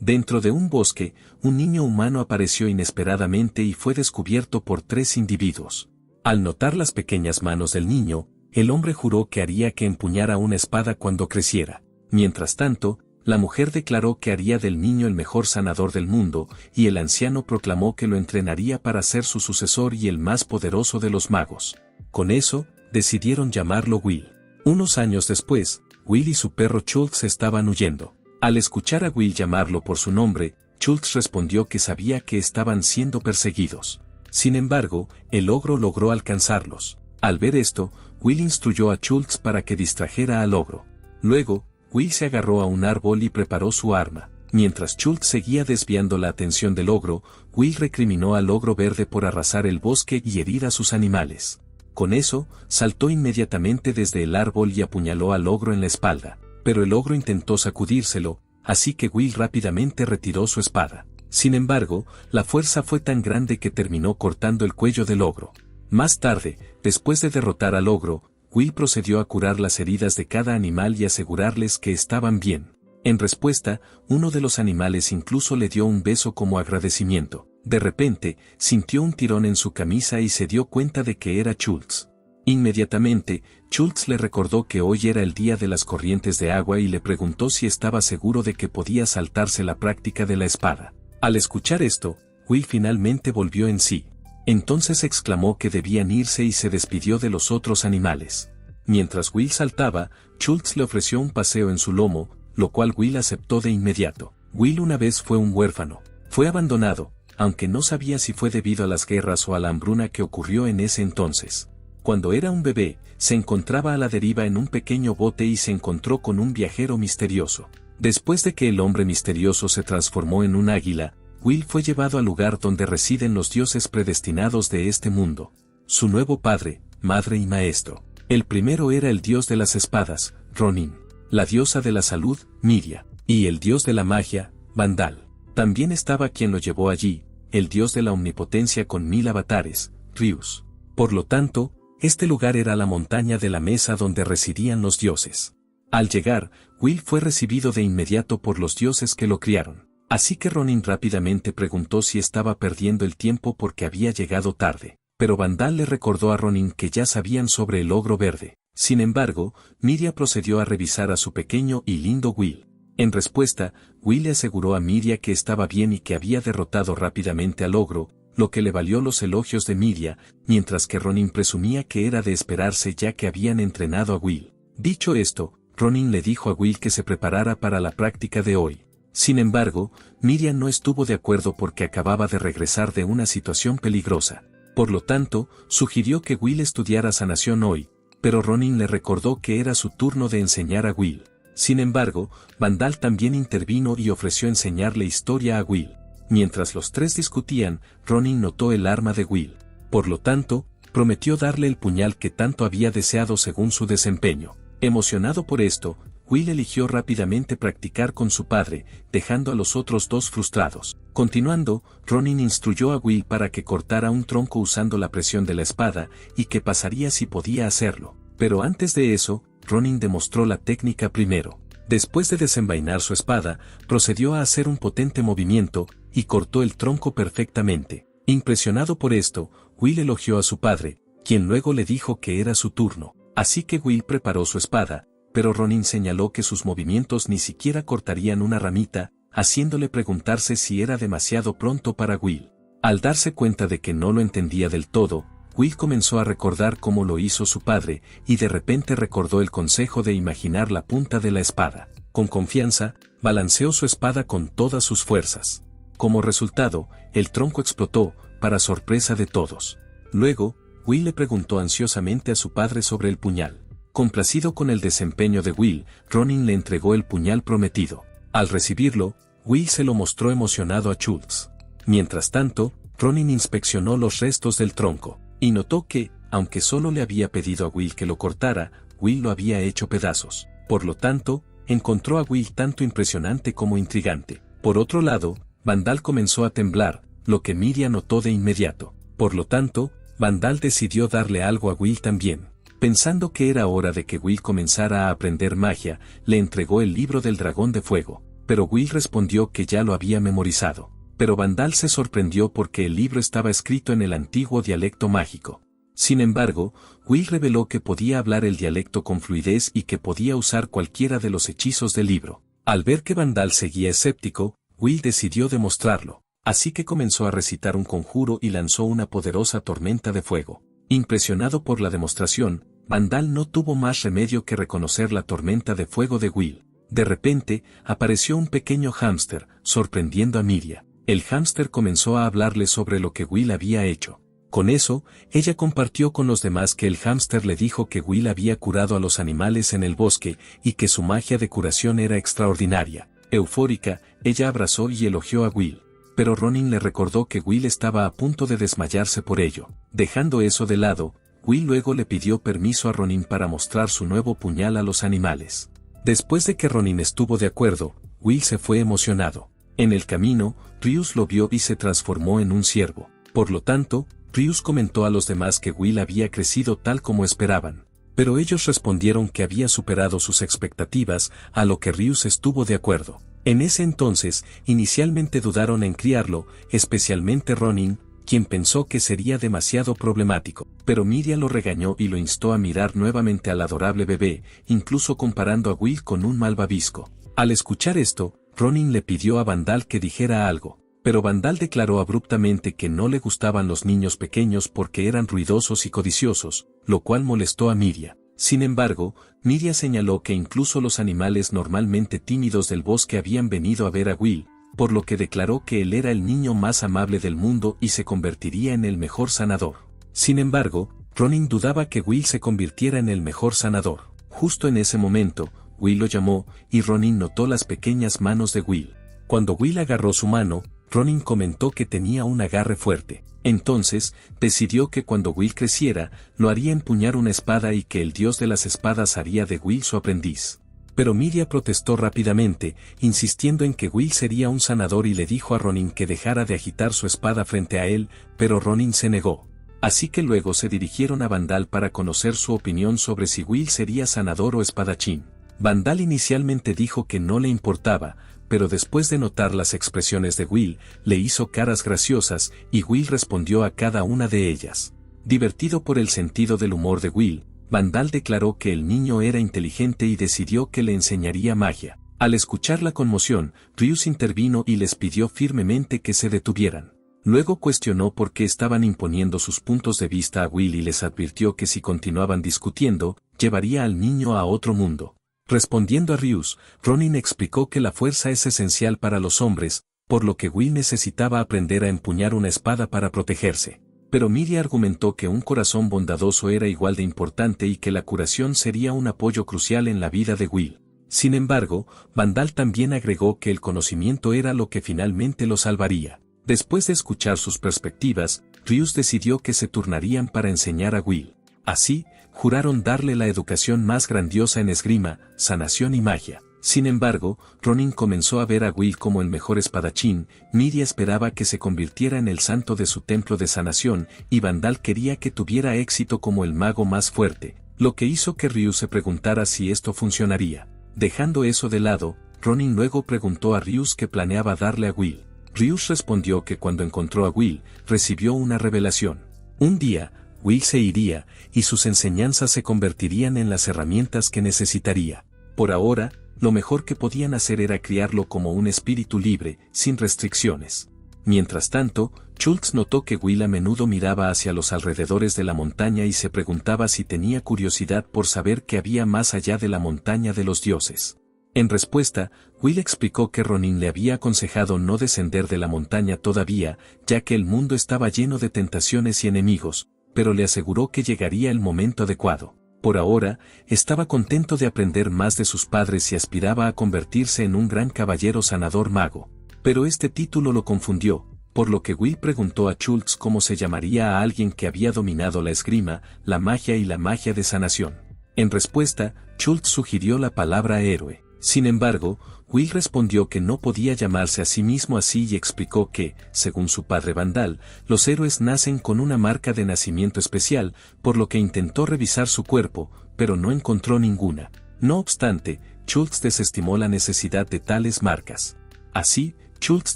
Dentro de un bosque, un niño humano apareció inesperadamente y fue descubierto por 3 individuos. Al notar las pequeñas manos del niño, el hombre juró que haría que empuñara una espada cuando creciera. Mientras tanto, la mujer declaró que haría del niño el mejor sanador del mundo, y el anciano proclamó que lo entrenaría para ser su sucesor y el más poderoso de los magos. Con eso, decidieron llamarlo Will. Unos años después, Will y su perro Schultz estaban huyendo. Al escuchar a Will llamarlo por su nombre, Schultz respondió que sabía que estaban siendo perseguidos. Sin embargo, el ogro logró alcanzarlos. Al ver esto, Will instruyó a Schultz para que distrajera al ogro. Luego, Will se agarró a un árbol y preparó su arma. Mientras Schultz seguía desviando la atención del ogro, Will recriminó al ogro verde por arrasar el bosque y herir a sus animales. Con eso, saltó inmediatamente desde el árbol y apuñaló al ogro en la espalda, pero el ogro intentó sacudírselo, así que Will rápidamente retiró su espada. Sin embargo, la fuerza fue tan grande que terminó cortando el cuello del ogro. Más tarde, después de derrotar al ogro, Will procedió a curar las heridas de cada animal y asegurarles que estaban bien. En respuesta, uno de los animales incluso le dio un beso como agradecimiento. De repente, sintió un tirón en su camisa y se dio cuenta de que era Schultz. Inmediatamente, Schultz le recordó que hoy era el día de las corrientes de agua y le preguntó si estaba seguro de que podía saltarse la práctica de la espada. Al escuchar esto, Will finalmente volvió en sí. Entonces exclamó que debían irse y se despidió de los otros animales. Mientras Will saltaba, Schultz le ofreció un paseo en su lomo, lo cual Will aceptó de inmediato. Will una vez fue un huérfano. Fue abandonado, aunque no sabía si fue debido a las guerras o a la hambruna que ocurrió en ese entonces. Cuando era un bebé, se encontraba a la deriva en un pequeño bote y se encontró con un viajero misterioso. Después de que el hombre misterioso se transformó en un águila, Will fue llevado al lugar donde residen los dioses predestinados de este mundo. Su nuevo padre, madre y maestro. El primero era el dios de las espadas, Ronin, la diosa de la salud, Miria, y el dios de la magia, Vandal. También estaba quien lo llevó allí, el dios de la omnipotencia con 1000 avatares, Rius. Por lo tanto, este lugar era la montaña de la mesa donde residían los dioses. Al llegar, Will fue recibido de inmediato por los dioses que lo criaron. Así que Ronin rápidamente preguntó si estaba perdiendo el tiempo porque había llegado tarde. Pero Vandal le recordó a Ronin que ya sabían sobre el ogro verde. Sin embargo, Miria procedió a revisar a su pequeño y lindo Will. En respuesta, Will le aseguró a Miria que estaba bien y que había derrotado rápidamente al ogro, lo que le valió los elogios de Miria, mientras que Ronin presumía que era de esperarse ya que habían entrenado a Will. Dicho esto, Ronin le dijo a Will que se preparara para la práctica de hoy. Sin embargo, Miria no estuvo de acuerdo porque acababa de regresar de una situación peligrosa. Por lo tanto, sugirió que Will estudiara sanación hoy, pero Ronin le recordó que era su turno de enseñar a Will. Sin embargo, Vandal también intervino y ofreció enseñarle historia a Will. Mientras los tres discutían, Ronin notó el arma de Will. Por lo tanto, prometió darle el puñal que tanto había deseado según su desempeño. Emocionado por esto, Will eligió rápidamente practicar con su padre, dejando a los otros dos frustrados. Continuando, Ronin instruyó a Will para que cortara un tronco usando la presión de la espada, y que pasaría si podía hacerlo. Pero antes de eso, Ronin demostró la técnica primero. Después de desenvainar su espada, procedió a hacer un potente movimiento, y cortó el tronco perfectamente. Impresionado por esto, Will elogió a su padre, quien luego le dijo que era su turno. Así que Will preparó su espada, pero Ronin señaló que sus movimientos ni siquiera cortarían una ramita, haciéndole preguntarse si era demasiado pronto para Will. Al darse cuenta de que no lo entendía del todo, Will comenzó a recordar cómo lo hizo su padre, y de repente recordó el consejo de imaginar la punta de la espada. Con confianza, balanceó su espada con todas sus fuerzas. Como resultado, el tronco explotó, para sorpresa de todos. Luego, Will le preguntó ansiosamente a su padre sobre el puñal. Complacido con el desempeño de Will, Ronin le entregó el puñal prometido. Al recibirlo, Will se lo mostró emocionado a Schultz. Mientras tanto, Ronin inspeccionó los restos del tronco, y notó que, aunque solo le había pedido a Will que lo cortara, Will lo había hecho pedazos. Por lo tanto, encontró a Will tanto impresionante como intrigante. Por otro lado, Vandal comenzó a temblar, lo que Miria notó de inmediato. Por lo tanto, Vandal decidió darle algo a Will también. Pensando que era hora de que Will comenzara a aprender magia, le entregó el libro del dragón de fuego. pero Will respondió que ya lo había memorizado. Pero Vandal se sorprendió porque el libro estaba escrito en el antiguo dialecto mágico. Sin embargo, Will reveló que podía hablar el dialecto con fluidez y que podía usar cualquiera de los hechizos del libro. Al ver que Vandal seguía escéptico, Will decidió demostrarlo, así que comenzó a recitar un conjuro y lanzó una poderosa tormenta de fuego. Impresionado por la demostración, Vandal no tuvo más remedio que reconocer la tormenta de fuego de Will. De repente, apareció un pequeño hámster, sorprendiendo a Miria. El hámster comenzó a hablarle sobre lo que Will había hecho. Con eso, ella compartió con los demás que el hámster le dijo que Will había curado a los animales en el bosque y que su magia de curación era extraordinaria. Eufórica, ella abrazó y elogió a Will. Pero Ronin le recordó que Will estaba a punto de desmayarse por ello. Dejando eso de lado, Will luego le pidió permiso a Ronin para mostrar su nuevo puñal a los animales. Después de que Ronin estuvo de acuerdo, Will se fue emocionado. En el camino, Ryus lo vio y se transformó en un ciervo. Por lo tanto, Ryus comentó a los demás que Will había crecido tal como esperaban. Pero ellos respondieron que había superado sus expectativas, a lo que Ryus estuvo de acuerdo. En ese entonces, inicialmente dudaron en criarlo, especialmente Ronin, quien pensó que sería demasiado problemático. Pero Miria lo regañó y lo instó a mirar nuevamente al adorable bebé, incluso comparando a Will con un malvavisco. Al escuchar esto, Ronin le pidió a Vandal que dijera algo, pero Vandal declaró abruptamente que no le gustaban los niños pequeños porque eran ruidosos y codiciosos, lo cual molestó a Miria. Sin embargo, Miria señaló que incluso los animales normalmente tímidos del bosque habían venido a ver a Will, por lo que declaró que él era el niño más amable del mundo y se convertiría en el mejor sanador. Sin embargo, Ronin dudaba que Will se convirtiera en el mejor sanador. Justo en ese momento, Will lo llamó, y Ronin notó las pequeñas manos de Will. Cuando Will agarró su mano, Ronin comentó que tenía un agarre fuerte. Entonces, decidió que cuando Will creciera, lo haría empuñar una espada y que el dios de las espadas haría de Will su aprendiz. Pero Miria protestó rápidamente, insistiendo en que Will sería un sanador y le dijo a Ronin que dejara de agitar su espada frente a él, pero Ronin se negó. Así que luego se dirigieron a Vandal para conocer su opinión sobre si Will sería sanador o espadachín. Vandal inicialmente dijo que no le importaba, pero después de notar las expresiones de Will, le hizo caras graciosas y Will respondió a cada una de ellas. Divertido por el sentido del humor de Will, Vandal declaró que el niño era inteligente y decidió que le enseñaría magia. Al escuchar la conmoción, Ryus intervino y les pidió firmemente que se detuvieran. Luego cuestionó por qué estaban imponiendo sus puntos de vista a Will y les advirtió que si continuaban discutiendo, llevaría al niño a otro mundo. Respondiendo a Ryus, Ronin explicó que la fuerza es esencial para los hombres, por lo que Will necesitaba aprender a empuñar una espada para protegerse. Pero Miria argumentó que un corazón bondadoso era igual de importante y que la curación sería un apoyo crucial en la vida de Will. Sin embargo, Vandal también agregó que el conocimiento era lo que finalmente lo salvaría. Después de escuchar sus perspectivas, Ryus decidió que se turnarían para enseñar a Will. Así, juraron darle la educación más grandiosa en esgrima, sanación y magia. Sin embargo, Ronin comenzó a ver a Will como el mejor espadachín, Miria esperaba que se convirtiera en el santo de su templo de sanación, y Vandal quería que tuviera éxito como el mago más fuerte, lo que hizo que Ryus se preguntara si esto funcionaría. Dejando eso de lado, Ronin luego preguntó a Ryus qué planeaba darle a Will. Ryus respondió que cuando encontró a Will, recibió una revelación. Un día, Will se iría, y sus enseñanzas se convertirían en las herramientas que necesitaría. Por ahora, lo mejor que podían hacer era criarlo como un espíritu libre, sin restricciones. Mientras tanto, Schultz notó que Will a menudo miraba hacia los alrededores de la montaña y se preguntaba si tenía curiosidad por saber qué había más allá de la montaña de los dioses. En respuesta, Will explicó que Ronin le había aconsejado no descender de la montaña todavía, ya que el mundo estaba lleno de tentaciones y enemigos, pero le aseguró que llegaría el momento adecuado. Por ahora, estaba contento de aprender más de sus padres y aspiraba a convertirse en un gran caballero sanador mago. Pero este título lo confundió, por lo que Will preguntó a Schultz cómo se llamaría a alguien que había dominado la esgrima, la magia y la magia de sanación. En respuesta, Schultz sugirió la palabra héroe. Sin embargo, Will respondió que no podía llamarse a sí mismo así y explicó que, según su padre Vandal, los héroes nacen con una marca de nacimiento especial, por lo que intentó revisar su cuerpo, pero no encontró ninguna. No obstante, Schultz desestimó la necesidad de tales marcas. Así, Schultz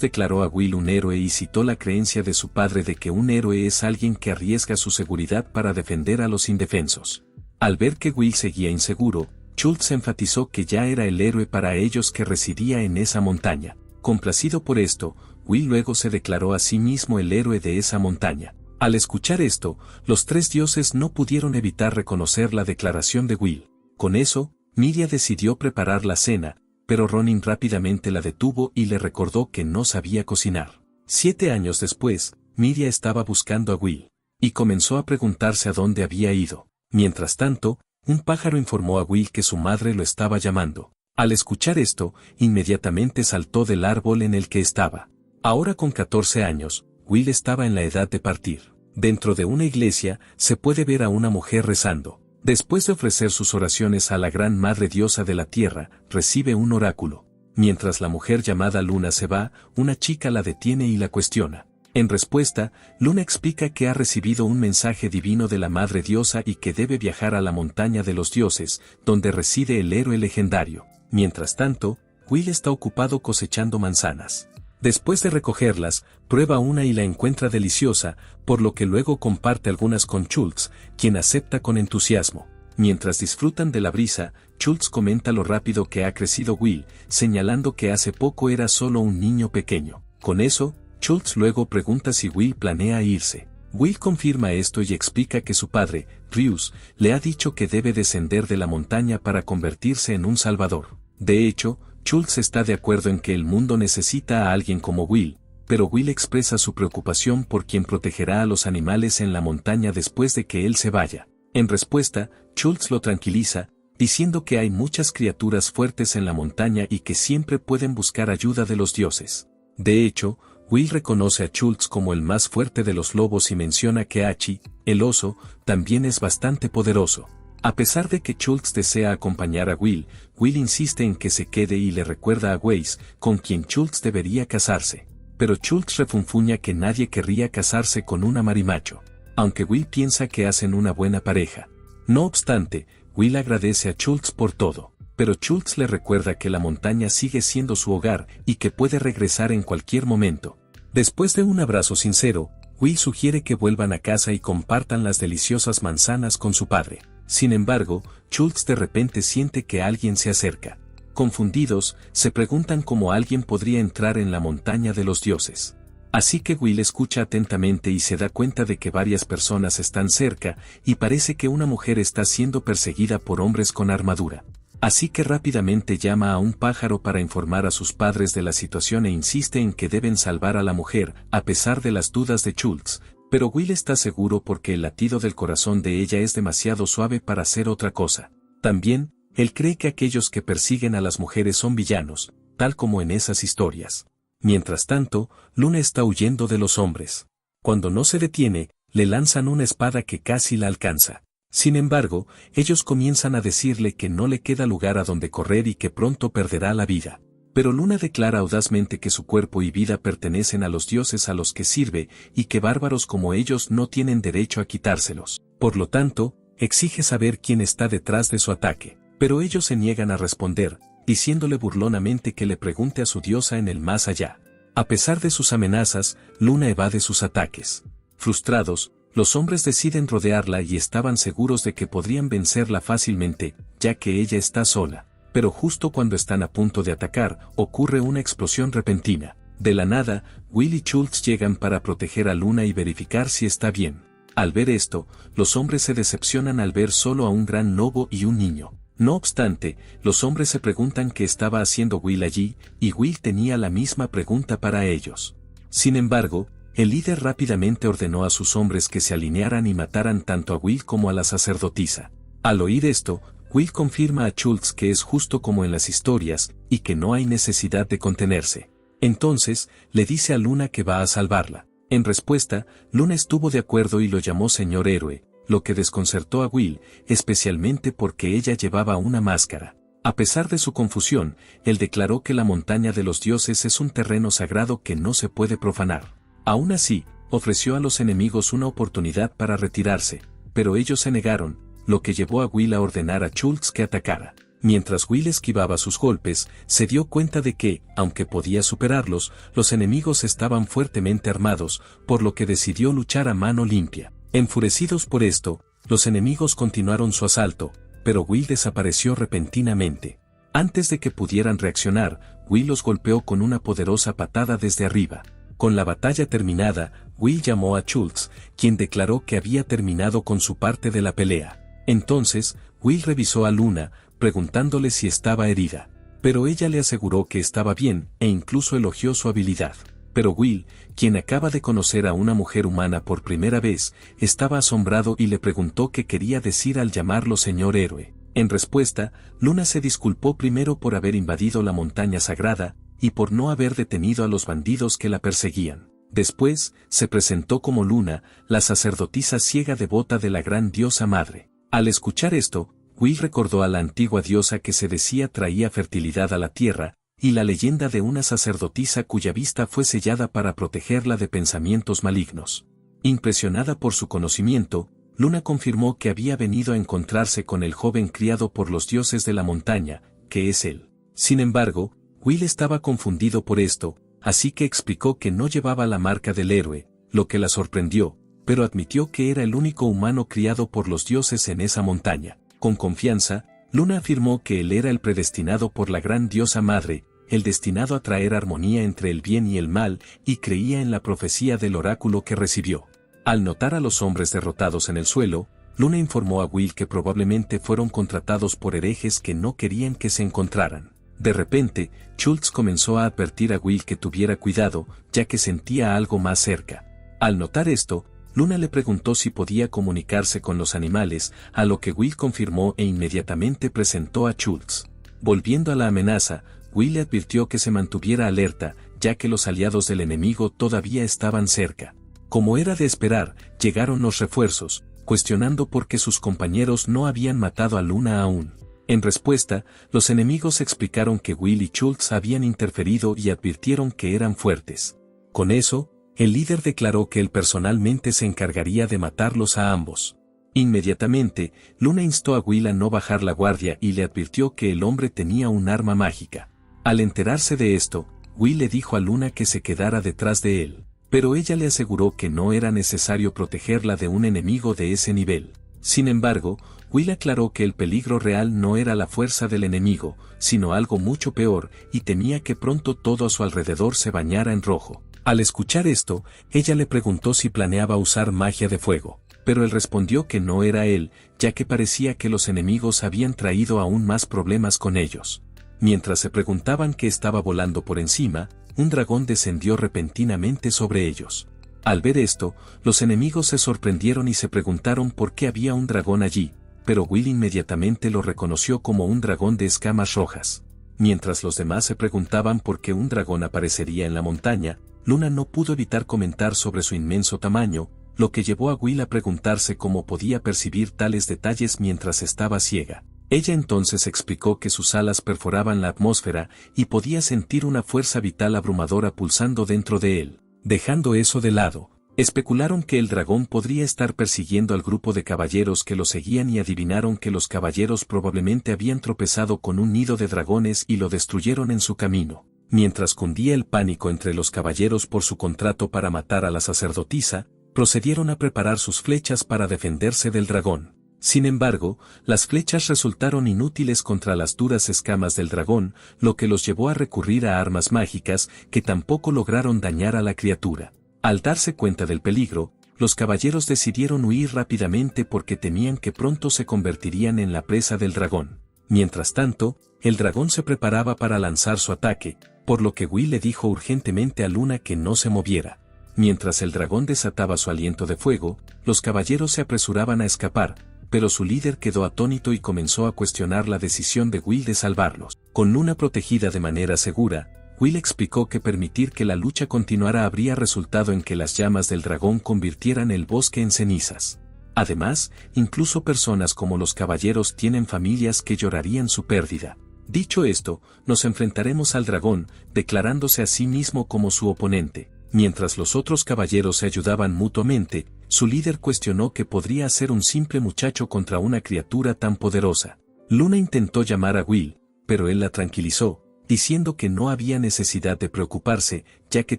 declaró a Will un héroe y citó la creencia de su padre de que un héroe es alguien que arriesga su seguridad para defender a los indefensos. Al ver que Will seguía inseguro, Schultz enfatizó que ya era el héroe para ellos que residía en esa montaña. Complacido por esto, Will luego se declaró a sí mismo el héroe de esa montaña. Al escuchar esto, los tres dioses no pudieron evitar reconocer la declaración de Will. Con eso, Miria decidió preparar la cena, pero Ronin rápidamente la detuvo y le recordó que no sabía cocinar. 7 años después, Miria estaba buscando a Will, y comenzó a preguntarse a dónde había ido. Mientras tanto, un pájaro informó a Will que su madre lo estaba llamando. Al escuchar esto, inmediatamente saltó del árbol en el que estaba. Ahora con 14 años, Will estaba en la edad de partir. Dentro de una iglesia, se puede ver a una mujer rezando. Después de ofrecer sus oraciones a la gran madre diosa de la tierra, recibe un oráculo. Mientras la mujer llamada Luna se va, una chica la detiene y la cuestiona. En respuesta, Luna explica que ha recibido un mensaje divino de la madre diosa y que debe viajar a la montaña de los dioses, donde reside el héroe legendario. Mientras tanto, Will está ocupado cosechando manzanas. Después de recogerlas, prueba una y la encuentra deliciosa, por lo que luego comparte algunas con Schultz, quien acepta con entusiasmo. Mientras disfrutan de la brisa, Schultz comenta lo rápido que ha crecido Will, señalando que hace poco era solo un niño pequeño. Con eso, Schultz luego pregunta si Will planea irse. Will confirma esto y explica que su padre, Rius, le ha dicho que debe descender de la montaña para convertirse en un salvador. De hecho, Schultz está de acuerdo en que el mundo necesita a alguien como Will, pero Will expresa su preocupación por quien protegerá a los animales en la montaña después de que él se vaya. En respuesta, Schultz lo tranquiliza, diciendo que hay muchas criaturas fuertes en la montaña y que siempre pueden buscar ayuda de los dioses. De hecho, Will reconoce a Schultz como el más fuerte de los lobos y menciona que Hachi, el oso, también es bastante poderoso. A pesar de que Schultz desea acompañar a Will, Will insiste en que se quede y le recuerda a Weiss, con quien Schultz debería casarse. Pero Schultz refunfuña que nadie querría casarse con una marimacho, aunque Will piensa que hacen una buena pareja. No obstante, Will agradece a Schultz por todo, pero Schultz le recuerda que la montaña sigue siendo su hogar y que puede regresar en cualquier momento. Después de un abrazo sincero, Will sugiere que vuelvan a casa y compartan las deliciosas manzanas con su padre. Sin embargo, Schultz de repente siente que alguien se acerca. Confundidos, se preguntan cómo alguien podría entrar en la montaña de los dioses. Así que Will escucha atentamente y se da cuenta de que varias personas están cerca, y parece que una mujer está siendo perseguida por hombres con armadura. Así que rápidamente llama a un pájaro para informar a sus padres de la situación e insiste en que deben salvar a la mujer, a pesar de las dudas de Schultz. Pero Will está seguro porque el latido del corazón de ella es demasiado suave para hacer otra cosa. También, él cree que aquellos que persiguen a las mujeres son villanos, tal como en esas historias. Mientras tanto, Luna está huyendo de los hombres. Cuando no se detiene, le lanzan una espada que casi la alcanza. Sin embargo, ellos comienzan a decirle que no le queda lugar a donde correr y que pronto perderá la vida. Pero Luna declara audazmente que su cuerpo y vida pertenecen a los dioses a los que sirve y que bárbaros como ellos no tienen derecho a quitárselos. Por lo tanto, exige saber quién está detrás de su ataque. Pero ellos se niegan a responder, diciéndole burlonamente que le pregunte a su diosa en el más allá. A pesar de sus amenazas, Luna evade sus ataques. Frustrados, los hombres deciden rodearla y estaban seguros de que podrían vencerla fácilmente, ya que ella está sola. Pero justo cuando están a punto de atacar, ocurre una explosión repentina. De la nada, Will y Schultz llegan para proteger a Luna y verificar si está bien. Al ver esto, los hombres se decepcionan al ver solo a un gran lobo y un niño. No obstante, los hombres se preguntan qué estaba haciendo Will allí, y Will tenía la misma pregunta para ellos. Sin embargo, el líder rápidamente ordenó a sus hombres que se alinearan y mataran tanto a Will como a la sacerdotisa. Al oír esto, Will confirma a Schultz que es justo como en las historias, y que no hay necesidad de contenerse. Entonces, le dice a Luna que va a salvarla. En respuesta, Luna estuvo de acuerdo y lo llamó señor héroe, lo que desconcertó a Will, especialmente porque ella llevaba una máscara. A pesar de su confusión, él declaró que la montaña de los dioses es un terreno sagrado que no se puede profanar. Aún así, ofreció a los enemigos una oportunidad para retirarse, pero ellos se negaron, lo que llevó a Will a ordenar a Schultz que atacara. Mientras Will esquivaba sus golpes, se dio cuenta de que, aunque podía superarlos, los enemigos estaban fuertemente armados, por lo que decidió luchar a mano limpia. Enfurecidos por esto, los enemigos continuaron su asalto, pero Will desapareció repentinamente. Antes de que pudieran reaccionar, Will los golpeó con una poderosa patada desde arriba. Con la batalla terminada, Will llamó a Schultz, quien declaró que había terminado con su parte de la pelea. Entonces, Will revisó a Luna, preguntándole si estaba herida. Pero ella le aseguró que estaba bien, e incluso elogió su habilidad. Pero Will, quien acaba de conocer a una mujer humana por primera vez, estaba asombrado y le preguntó qué quería decir al llamarlo señor héroe. En respuesta, Luna se disculpó primero por haber invadido la montaña sagrada, y por no haber detenido a los bandidos que la perseguían. Después, se presentó como Luna, la sacerdotisa ciega devota de la gran diosa madre. Al escuchar esto, Will recordó a la antigua diosa que se decía traía fertilidad a la tierra, y la leyenda de una sacerdotisa cuya vista fue sellada para protegerla de pensamientos malignos. Impresionada por su conocimiento, Luna confirmó que había venido a encontrarse con el joven criado por los dioses de la montaña, que es él. Sin embargo, Will estaba confundido por esto, así que explicó que no llevaba la marca del héroe, lo que la sorprendió, pero admitió que era el único humano criado por los dioses en esa montaña. Con confianza, Luna afirmó que él era el predestinado por la gran diosa madre, el destinado a traer armonía entre el bien y el mal, y creía en la profecía del oráculo que recibió. Al notar a los hombres derrotados en el suelo, Luna informó a Will que probablemente fueron contratados por herejes que no querían que se encontraran. De repente, Schultz comenzó a advertir a Will que tuviera cuidado, ya que sentía algo más cerca. Al notar esto, Luna le preguntó si podía comunicarse con los animales, a lo que Will confirmó e inmediatamente presentó a Schultz. Volviendo a la amenaza, Will le advirtió que se mantuviera alerta, ya que los aliados del enemigo todavía estaban cerca. Como era de esperar, llegaron los refuerzos, cuestionando por qué sus compañeros no habían matado a Luna aún. En respuesta, los enemigos explicaron que Will y Schultz habían interferido y advirtieron que eran fuertes. Con eso, el líder declaró que él personalmente se encargaría de matarlos a ambos. Inmediatamente, Luna instó a Will a no bajar la guardia y le advirtió que el hombre tenía un arma mágica. Al enterarse de esto, Will le dijo a Luna que se quedara detrás de él, pero ella le aseguró que no era necesario protegerla de un enemigo de ese nivel. Sin embargo, Will aclaró que el peligro real no era la fuerza del enemigo, sino algo mucho peor, y temía que pronto todo a su alrededor se bañara en rojo. Al escuchar esto, ella le preguntó si planeaba usar magia de fuego, pero él respondió que no era él, ya que parecía que los enemigos habían traído aún más problemas con ellos. Mientras se preguntaban qué estaba volando por encima, un dragón descendió repentinamente sobre ellos. Al ver esto, los enemigos se sorprendieron y se preguntaron por qué había un dragón allí, pero Will inmediatamente lo reconoció como un dragón de escamas rojas. Mientras los demás se preguntaban por qué un dragón aparecería en la montaña, Luna no pudo evitar comentar sobre su inmenso tamaño, lo que llevó a Will a preguntarse cómo podía percibir tales detalles mientras estaba ciega. Ella entonces explicó que sus alas perforaban la atmósfera y podía sentir una fuerza vital abrumadora pulsando dentro de él. Dejando eso de lado, especularon que el dragón podría estar persiguiendo al grupo de caballeros que lo seguían y adivinaron que los caballeros probablemente habían tropezado con un nido de dragones y lo destruyeron en su camino. Mientras cundía el pánico entre los caballeros por su contrato para matar a la sacerdotisa, procedieron a preparar sus flechas para defenderse del dragón. Sin embargo, las flechas resultaron inútiles contra las duras escamas del dragón, lo que los llevó a recurrir a armas mágicas que tampoco lograron dañar a la criatura. Al darse cuenta del peligro, los caballeros decidieron huir rápidamente porque temían que pronto se convertirían en la presa del dragón. Mientras tanto, el dragón se preparaba para lanzar su ataque, por lo que Will le dijo urgentemente a Luna que no se moviera. Mientras el dragón desataba su aliento de fuego, los caballeros se apresuraban a escapar, pero su líder quedó atónito y comenzó a cuestionar la decisión de Will de salvarlos. Con Luna protegida de manera segura, Will explicó que permitir que la lucha continuara habría resultado en que las llamas del dragón convirtieran el bosque en cenizas. Además, incluso personas como los caballeros tienen familias que llorarían su pérdida. Dicho esto, nos enfrentaremos al dragón, declarándose a sí mismo como su oponente. Mientras los otros caballeros se ayudaban mutuamente, su líder cuestionó que podría ser un simple muchacho contra una criatura tan poderosa. Luna intentó llamar a Will, pero él la tranquilizó, diciendo que no había necesidad de preocuparse, ya que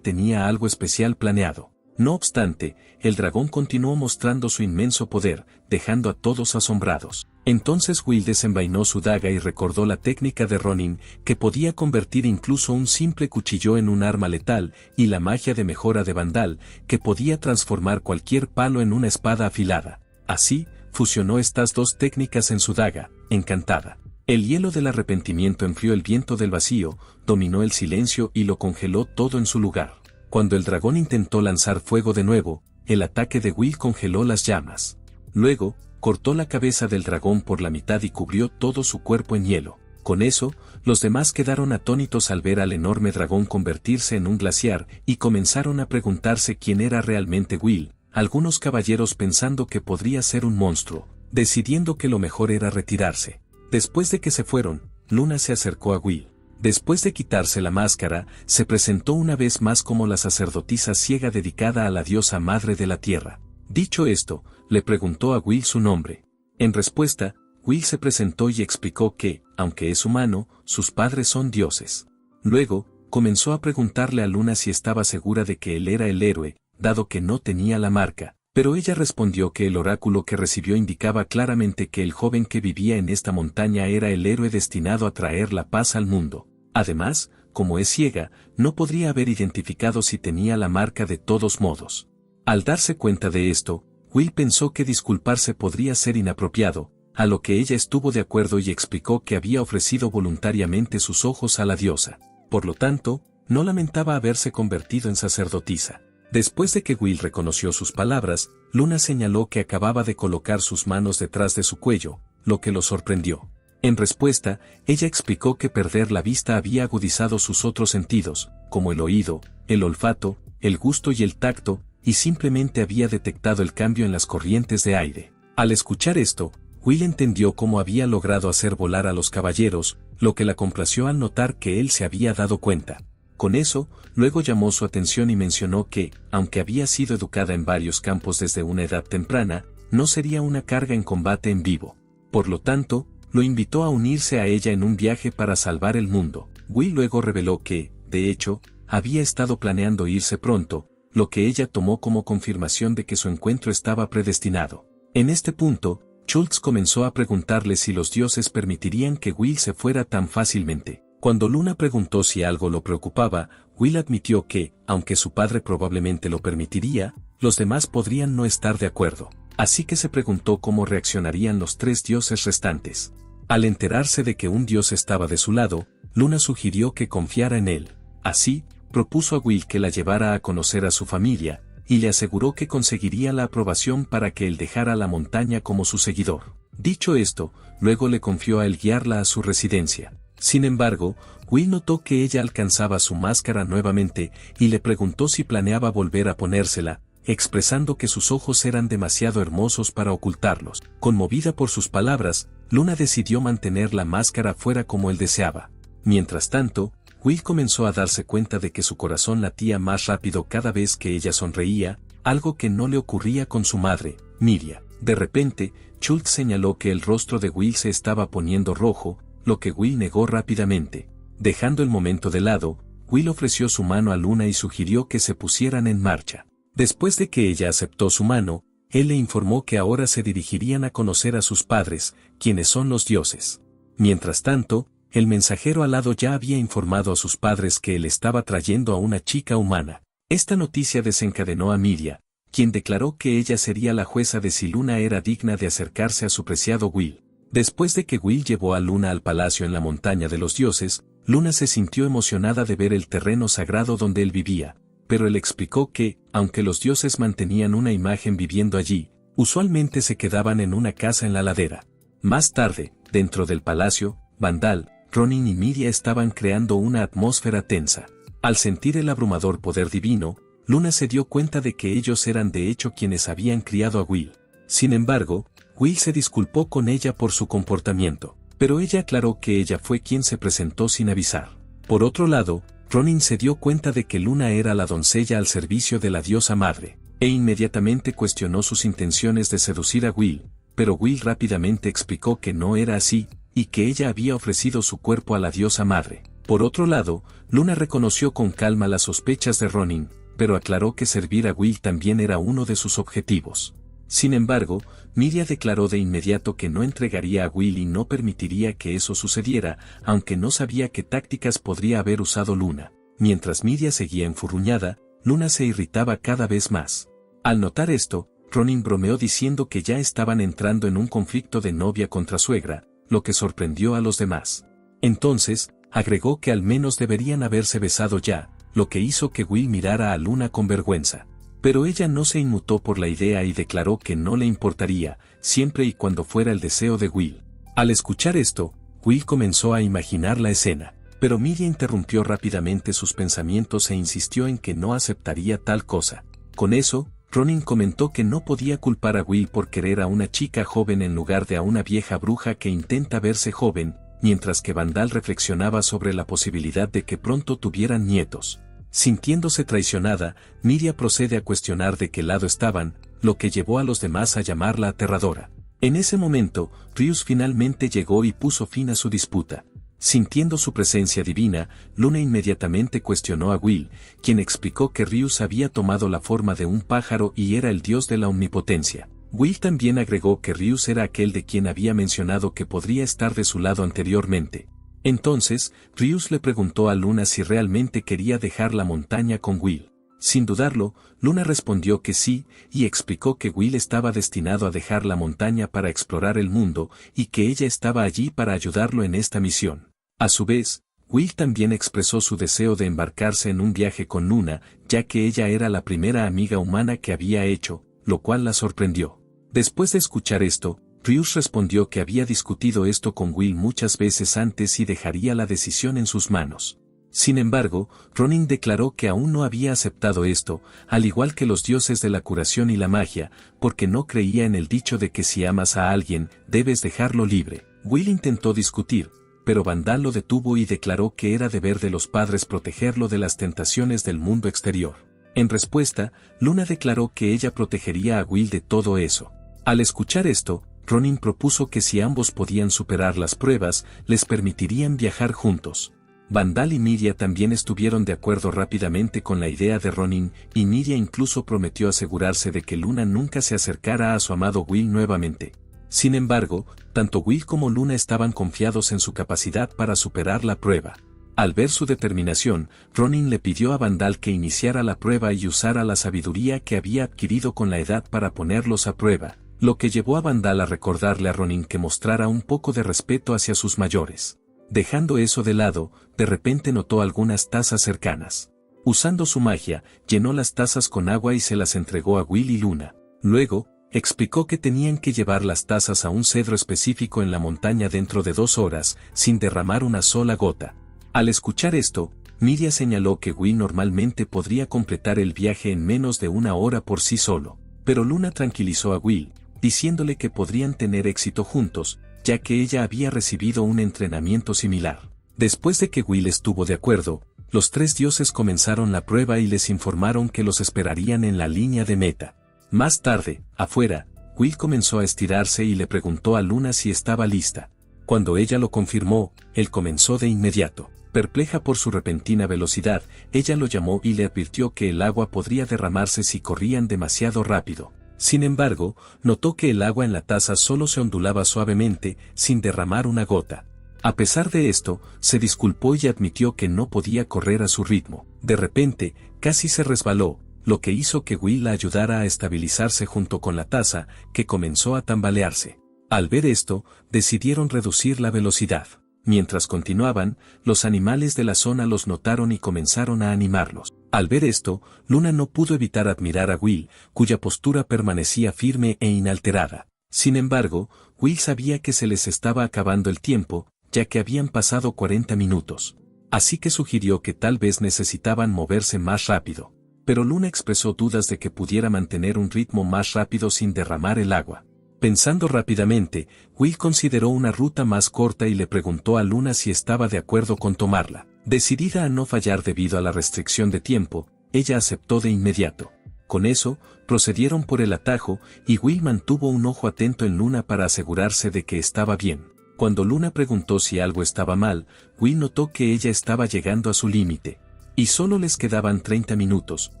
tenía algo especial planeado. No obstante, el dragón continuó mostrando su inmenso poder, dejando a todos asombrados. Entonces Will desenvainó su daga y recordó la técnica de Ronin, que podía convertir incluso un simple cuchillo en un arma letal, y la magia de mejora de Vandal, que podía transformar cualquier palo en una espada afilada. Así, fusionó estas dos técnicas en su daga, encantada. El hielo del arrepentimiento enfrió el viento del vacío, dominó el silencio y lo congeló todo en su lugar. Cuando el dragón intentó lanzar fuego de nuevo, el ataque de Will congeló las llamas. Luego, cortó la cabeza del dragón por la mitad y cubrió todo su cuerpo en hielo. Con eso, los demás quedaron atónitos al ver al enorme dragón convertirse en un glaciar y comenzaron a preguntarse quién era realmente Will, algunos caballeros pensando que podría ser un monstruo, decidiendo que lo mejor era retirarse. Después de que se fueron, Luna se acercó a Will. Después de quitarse la máscara, se presentó una vez más como la sacerdotisa ciega dedicada a la diosa madre de la tierra. Dicho esto, le preguntó a Will su nombre. En respuesta, Will se presentó y explicó que, aunque es humano, sus padres son dioses. Luego, comenzó a preguntarle a Luna si estaba segura de que él era el héroe, dado que no tenía la marca, pero ella respondió que el oráculo que recibió indicaba claramente que el joven que vivía en esta montaña era el héroe destinado a traer la paz al mundo. Además, como es ciega, no podría haber identificado si tenía la marca de todos modos. Al darse cuenta de esto, Will pensó que disculparse podría ser inapropiado, a lo que ella estuvo de acuerdo y explicó que había ofrecido voluntariamente sus ojos a la diosa. Por lo tanto, no lamentaba haberse convertido en sacerdotisa. Después de que Will reconoció sus palabras, Luna señaló que acababa de colocar sus manos detrás de su cuello, lo que lo sorprendió. En respuesta, ella explicó que perder la vista había agudizado sus otros sentidos, como el oído, el olfato, el gusto y el tacto, y simplemente había detectado el cambio en las corrientes de aire. Al escuchar esto, Will entendió cómo había logrado hacer volar a los caballeros, lo que la complació al notar que él se había dado cuenta. Con eso, luego llamó su atención y mencionó que, aunque había sido educada en varios campos desde una edad temprana, no sería una carga en combate en vivo. Por lo tanto, lo invitó a unirse a ella en un viaje para salvar el mundo. Will luego reveló que, de hecho, había estado planeando irse pronto, lo que ella tomó como confirmación de que su encuentro estaba predestinado. En este punto, Schultz comenzó a preguntarle si los dioses permitirían que Will se fuera tan fácilmente. Cuando Luna preguntó si algo lo preocupaba, Will admitió que, aunque su padre probablemente lo permitiría, los demás podrían no estar de acuerdo. Así que se preguntó cómo reaccionarían los tres dioses restantes. Al enterarse de que un dios estaba de su lado, Luna sugirió que confiara en él. Así, propuso a Will que la llevara a conocer a su familia, y le aseguró que conseguiría la aprobación para que él dejara la montaña como su seguidor. Dicho esto, luego le confió a él guiarla a su residencia. Sin embargo, Will notó que ella alcanzaba su máscara nuevamente y le preguntó si planeaba volver a ponérsela, expresando que sus ojos eran demasiado hermosos para ocultarlos. Conmovida por sus palabras, Luna decidió mantener la máscara fuera como él deseaba. Mientras tanto, Will comenzó a darse cuenta de que su corazón latía más rápido cada vez que ella sonreía, algo que no le ocurría con su madre, Miria. De repente, Schultz señaló que el rostro de Will se estaba poniendo rojo, lo que Will negó rápidamente. Dejando el momento de lado, Will ofreció su mano a Luna y sugirió que se pusieran en marcha. Después de que ella aceptó su mano, él le informó que ahora se dirigirían a conocer a sus padres, quienes son los dioses. Mientras tanto, el mensajero alado ya había informado a sus padres que él estaba trayendo a una chica humana. Esta noticia desencadenó a Miria, quien declaró que ella sería la jueza de si Luna era digna de acercarse a su preciado Will. Después de que Will llevó a Luna al palacio en la montaña de los dioses, Luna se sintió emocionada de ver el terreno sagrado donde él vivía, pero él explicó que, aunque los dioses mantenían una imagen viviendo allí, usualmente se quedaban en una casa en la ladera. Más tarde, dentro del palacio, Vandal, Ronin y Miria estaban creando una atmósfera tensa. Al sentir el abrumador poder divino, Luna se dio cuenta de que ellos eran de hecho quienes habían criado a Will. Sin embargo, Will se disculpó con ella por su comportamiento, pero ella aclaró que ella fue quien se presentó sin avisar. Por otro lado, Ronin se dio cuenta de que Luna era la doncella al servicio de la diosa madre, e inmediatamente cuestionó sus intenciones de seducir a Will, pero Will rápidamente explicó que no era así, y que ella había ofrecido su cuerpo a la diosa madre. Por otro lado, Luna reconoció con calma las sospechas de Ronin, pero aclaró que servir a Will también era uno de sus objetivos. Sin embargo, Miria declaró de inmediato que no entregaría a Will y no permitiría que eso sucediera, aunque no sabía qué tácticas podría haber usado Luna. Mientras Miria seguía enfurruñada, Luna se irritaba cada vez más. Al notar esto, Ronin bromeó diciendo que ya estaban entrando en un conflicto de novia contra suegra, lo que sorprendió a los demás. Entonces, agregó que al menos deberían haberse besado ya, lo que hizo que Will mirara a Luna con vergüenza. Pero ella no se inmutó por la idea y declaró que no le importaría, siempre y cuando fuera el deseo de Will. Al escuchar esto, Will comenzó a imaginar la escena, pero Miria interrumpió rápidamente sus pensamientos e insistió en que no aceptaría tal cosa. Con eso, Ronin comentó que no podía culpar a Will por querer a una chica joven en lugar de a una vieja bruja que intenta verse joven, mientras que Vandal reflexionaba sobre la posibilidad de que pronto tuvieran nietos. Sintiéndose traicionada, Miria procede a cuestionar de qué lado estaban, lo que llevó a los demás a llamarla aterradora. En ese momento, Rius finalmente llegó y puso fin a su disputa. Sintiendo su presencia divina, Luna inmediatamente cuestionó a Will, quien explicó que Rius había tomado la forma de un pájaro y era el dios de la omnipotencia. Will también agregó que Rius era aquel de quien había mencionado que podría estar de su lado anteriormente. Entonces, Rius le preguntó a Luna si realmente quería dejar la montaña con Will. Sin dudarlo, Luna respondió que sí, y explicó que Will estaba destinado a dejar la montaña para explorar el mundo, y que ella estaba allí para ayudarlo en esta misión. A su vez, Will también expresó su deseo de embarcarse en un viaje con Luna, ya que ella era la primera amiga humana que había hecho, lo cual la sorprendió. Después de escuchar esto, Rius respondió que había discutido esto con Will muchas veces antes y dejaría la decisión en sus manos. Sin embargo, Ronin declaró que aún no había aceptado esto, al igual que los dioses de la curación y la magia, porque no creía en el dicho de que si amas a alguien, debes dejarlo libre. Will intentó discutir, pero Vandal lo detuvo y declaró que era deber de los padres protegerlo de las tentaciones del mundo exterior. En respuesta, Luna declaró que ella protegería a Will de todo eso. Al escuchar esto, Ronin propuso que si ambos podían superar las pruebas, les permitirían viajar juntos. Vandal y Miria también estuvieron de acuerdo rápidamente con la idea de Ronin, y Miria incluso prometió asegurarse de que Luna nunca se acercara a su amado Will nuevamente. Sin embargo, tanto Will como Luna estaban confiados en su capacidad para superar la prueba. Al ver su determinación, Ronin le pidió a Vandal que iniciara la prueba y usara la sabiduría que había adquirido con la edad para ponerlos a prueba, lo que llevó a Vandal a recordarle a Ronin que mostrara un poco de respeto hacia sus mayores. Dejando eso de lado, de repente notó algunas tazas cercanas. Usando su magia, llenó las tazas con agua y se las entregó a Will y Luna. Luego, explicó que tenían que llevar las tazas a un cedro específico en la montaña dentro de 2 horas, sin derramar una sola gota. Al escuchar esto, Miria señaló que Will normalmente podría completar el viaje en menos de 1 hora por sí solo, pero Luna tranquilizó a Will, diciéndole que podrían tener éxito juntos, ya que ella había recibido un entrenamiento similar. Después de que Will estuvo de acuerdo, los 3 dioses comenzaron la prueba y les informaron que los esperarían en la línea de meta. Más tarde, afuera, Will comenzó a estirarse y le preguntó a Luna si estaba lista. Cuando ella lo confirmó, él comenzó de inmediato. Perpleja por su repentina velocidad, ella lo llamó y le advirtió que el agua podría derramarse si corrían demasiado rápido. Sin embargo, notó que el agua en la taza solo se ondulaba suavemente, sin derramar una gota. A pesar de esto, se disculpó y admitió que no podía correr a su ritmo. De repente, casi se resbaló, lo que hizo que Will la ayudara a estabilizarse junto con la taza, que comenzó a tambalearse. Al ver esto, decidieron reducir la velocidad. Mientras continuaban, los animales de la zona los notaron y comenzaron a animarlos. Al ver esto, Luna no pudo evitar admirar a Will, cuya postura permanecía firme e inalterada. Sin embargo, Will sabía que se les estaba acabando el tiempo, ya que habían pasado 40 minutos. Así que sugirió que tal vez necesitaban moverse más rápido. Pero Luna expresó dudas de que pudiera mantener un ritmo más rápido sin derramar el agua. Pensando rápidamente, Will consideró una ruta más corta y le preguntó a Luna si estaba de acuerdo con tomarla. Decidida a no fallar debido a la restricción de tiempo, ella aceptó de inmediato. Con eso, procedieron por el atajo, y Will mantuvo un ojo atento en Luna para asegurarse de que estaba bien. Cuando Luna preguntó si algo estaba mal, Will notó que ella estaba llegando a su límite. Y solo les quedaban 30 minutos,